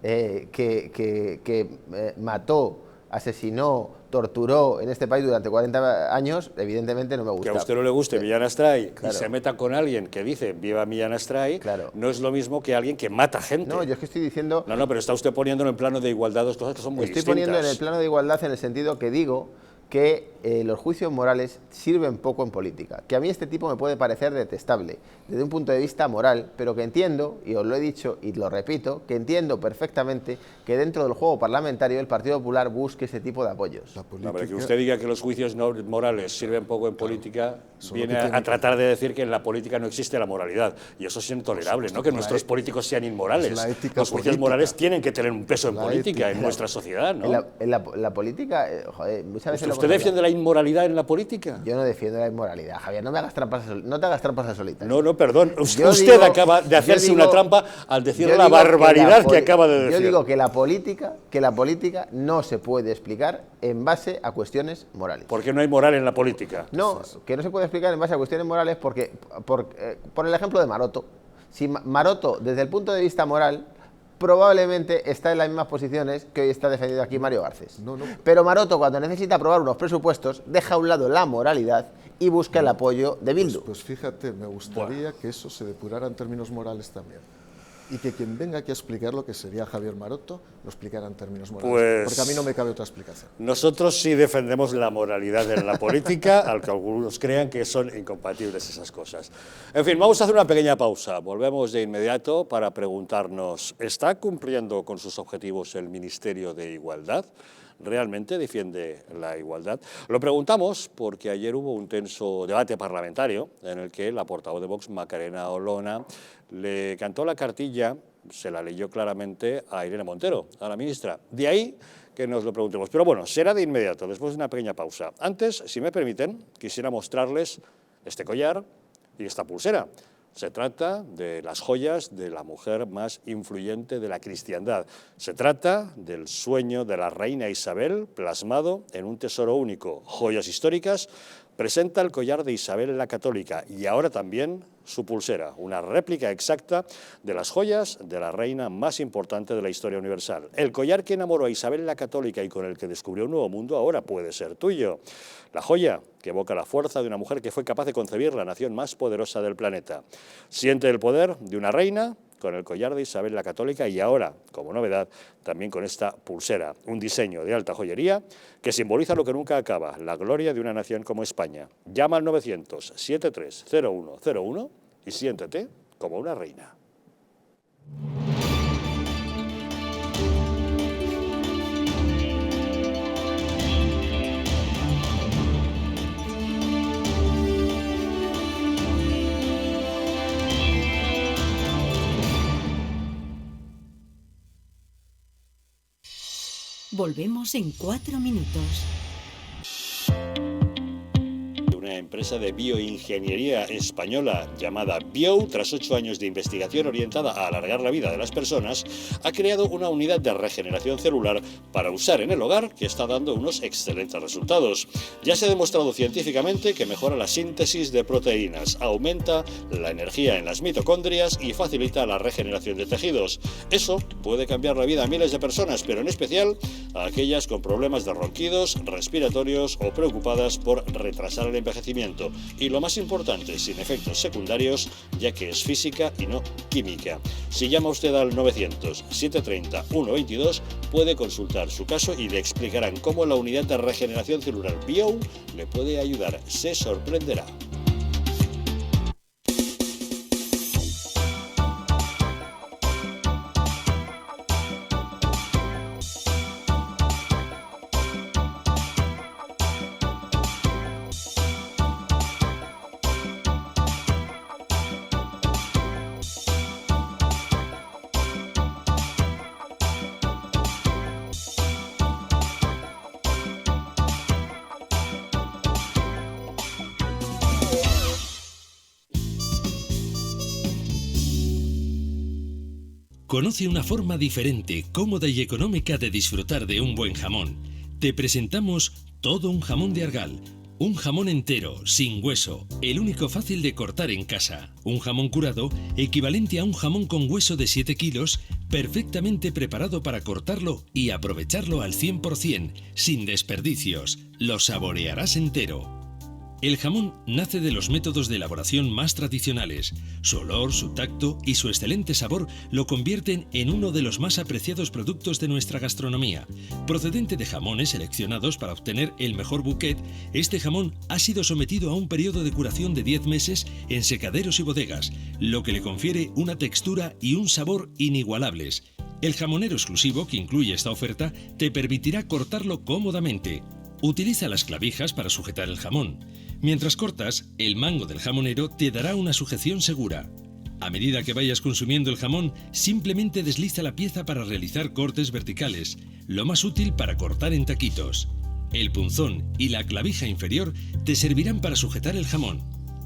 que mató, asesinó, torturó en este país durante 40 años, evidentemente no me gusta. Que a usted no le guste Millán Astray y se meta con alguien que dice viva Millán Astray, no es lo mismo que alguien que mata gente. No, yo es que estoy diciendo... No, pero está usted poniendo en el plano de igualdad dos cosas que son muy distintas. Estoy poniendo en el plano de igualdad en el sentido que digo que los juicios morales sirven poco en política, que a mí este tipo me puede parecer detestable desde un punto de vista moral, pero que entiendo, y os lo he dicho y lo repito, que entiendo perfectamente que dentro del juego parlamentario el Partido Popular busque ese tipo de apoyos. Que usted diga que los juicios morales sirven poco en política viene a tratar de decir que en la política no existe la moralidad, y eso es intolerable, ¿no? Que nuestros políticos sean inmorales. Los juicios morales tienen que tener un peso en política, en nuestra sociedad, ¿no? En la política, muchas veces... ¿Usted defiende la inmoralidad en la política? Yo no defiendo la inmoralidad, Javier, no te hagas trampas a solitario. No, perdón, usted acaba de hacerse una trampa al decir la barbaridad que acaba de decir. Yo digo que la política no se puede explicar en base a cuestiones morales. ¿Por qué no hay moral en la política? No, que no se puede explicar en base a cuestiones morales porque, por el ejemplo de Maroto, si Maroto, desde el punto de vista moral, probablemente está en las mismas posiciones que hoy está defendiendo aquí Mario Garcés. Pero Maroto, cuando necesita aprobar unos presupuestos, deja a un lado la moralidad y busca el apoyo de Bildu. Pues fíjate, me gustaría que eso se depurara en términos morales también. Y que quien venga aquí a explicar lo que sería Javier Maroto lo explicara en términos morales, porque a mí no me cabe otra explicación. Nosotros sí defendemos la moralidad en la política, aunque algunos crean que son incompatibles esas cosas. En fin, vamos a hacer una pequeña pausa. Volvemos de inmediato para preguntarnos, ¿está cumpliendo con sus objetivos el Ministerio de Igualdad? ¿Realmente defiende la igualdad? Lo preguntamos porque ayer hubo un tenso debate parlamentario en el que la portavoz de Vox, Macarena Olona, le cantó la cartilla, se la leyó claramente a Irene Montero, a la ministra. De ahí que nos lo preguntemos. Pero bueno, será de inmediato, después de una pequeña pausa. Antes, si me permiten, quisiera mostrarles este collar y esta pulsera. Se trata de las joyas de la mujer más influyente de la cristiandad. Se trata del sueño de la reina Isabel plasmado en un tesoro único. Joyas históricas presenta el collar de Isabel la Católica y ahora también su pulsera, una réplica exacta de las joyas de la reina más importante de la historia universal. El collar que enamoró a Isabel la Católica y con el que descubrió un nuevo mundo ahora puede ser tuyo. La joya que evoca la fuerza de una mujer que fue capaz de concebir la nación más poderosa del planeta. Siente el poder de una reina con el collar de Isabel la Católica y ahora, como novedad, también con esta pulsera, un diseño de alta joyería que simboliza lo que nunca acaba, la gloria de una nación como España. Llama al 900-730101 y siéntete como una reina. Volvemos en 4 minutos. Una empresa de bioingeniería española llamada Bio, tras 8 años de investigación orientada a alargar la vida de las personas, ha creado una unidad de regeneración celular para usar en el hogar que está dando unos excelentes resultados. Ya se ha demostrado científicamente que mejora la síntesis de proteínas, aumenta la energía en las mitocondrias y facilita la regeneración de tejidos. Eso puede cambiar la vida a miles de personas, pero en especial a aquellas con problemas de ronquidos, respiratorios o preocupadas por retrasar el envejecimiento. Y lo más importante, sin efectos secundarios, ya que es física y no química. Si llama usted al 900-730-122, puede consultar su caso y le explicarán cómo la unidad de regeneración celular Bio le puede ayudar. Se sorprenderá. Conoce una forma diferente, cómoda y económica de disfrutar de un buen jamón. Te presentamos Todo un jamón de Argal. Un jamón entero, sin hueso, el único fácil de cortar en casa. Un jamón curado, equivalente a un jamón con hueso de 7 kilos, perfectamente preparado para cortarlo y aprovecharlo al 100%, sin desperdicios. Lo saborearás entero. El jamón nace de los métodos de elaboración más tradicionales. Su olor, su tacto y su excelente sabor lo convierten en uno de los más apreciados productos de nuestra gastronomía. Procedente de jamones seleccionados para obtener el mejor bouquet, este jamón ha sido sometido a un periodo de curación de 10 meses en secaderos y bodegas, lo que le confiere una textura y un sabor inigualables. El jamonero exclusivo que incluye esta oferta te permitirá cortarlo cómodamente. Utiliza las clavijas para sujetar el jamón. Mientras cortas, el mango del jamonero te dará una sujeción segura. A medida que vayas consumiendo el jamón, simplemente desliza la pieza para realizar cortes verticales, lo más útil para cortar en taquitos. El punzón y la clavija inferior te servirán para sujetar el jamón.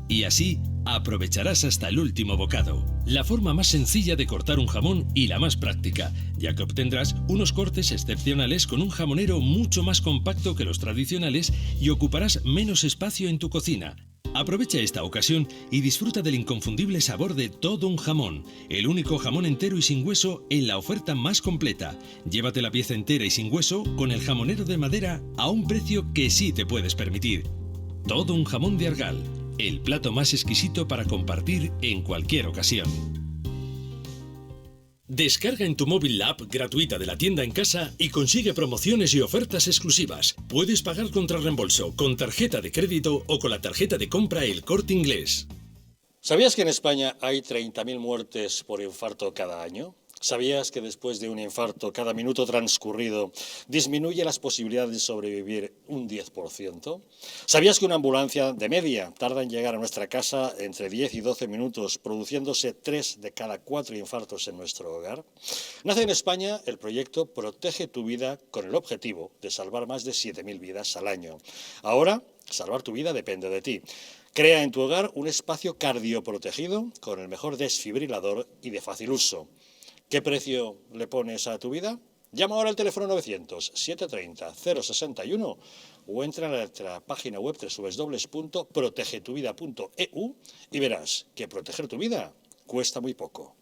Y así aprovecharás hasta el último bocado. La forma más sencilla de cortar un jamón y la más práctica, ya que obtendrás unos cortes excepcionales con un jamonero mucho más compacto que los tradicionales y ocuparás menos espacio en tu cocina. Aprovecha esta ocasión y disfruta del inconfundible sabor de Todo un jamón, el único jamón entero y sin hueso en la oferta más completa. Llévate la pieza entera y sin hueso con el jamonero de madera a un precio que sí te puedes permitir. Todo un jamón de Argal. El plato más exquisito para compartir en cualquier ocasión. Descarga en tu móvil la app gratuita de la tienda en casa y consigue promociones y ofertas exclusivas. Puedes pagar contra reembolso, con tarjeta de crédito o con la tarjeta de compra El Corte Inglés. ¿Sabías que en España hay 30.000 muertes por infarto cada año? ¿Sabías que después de un infarto, cada minuto transcurrido disminuye las posibilidades de sobrevivir un 10%? ¿Sabías que una ambulancia de media tarda en llegar a nuestra casa entre 10 y 12 minutos, produciéndose 3 de cada 4 infartos en nuestro hogar? Nace en España el proyecto Protege tu Vida con el objetivo de salvar más de 7.000 vidas al año. Ahora, salvar tu vida depende de ti. Crea en tu hogar un espacio cardioprotegido con el mejor desfibrilador y de fácil uso. ¿Qué precio le pones a tu vida? Llama ahora al teléfono 900-730-061 o entra a nuestra página web www.protegetuvida.eu y verás que proteger tu vida cuesta muy poco.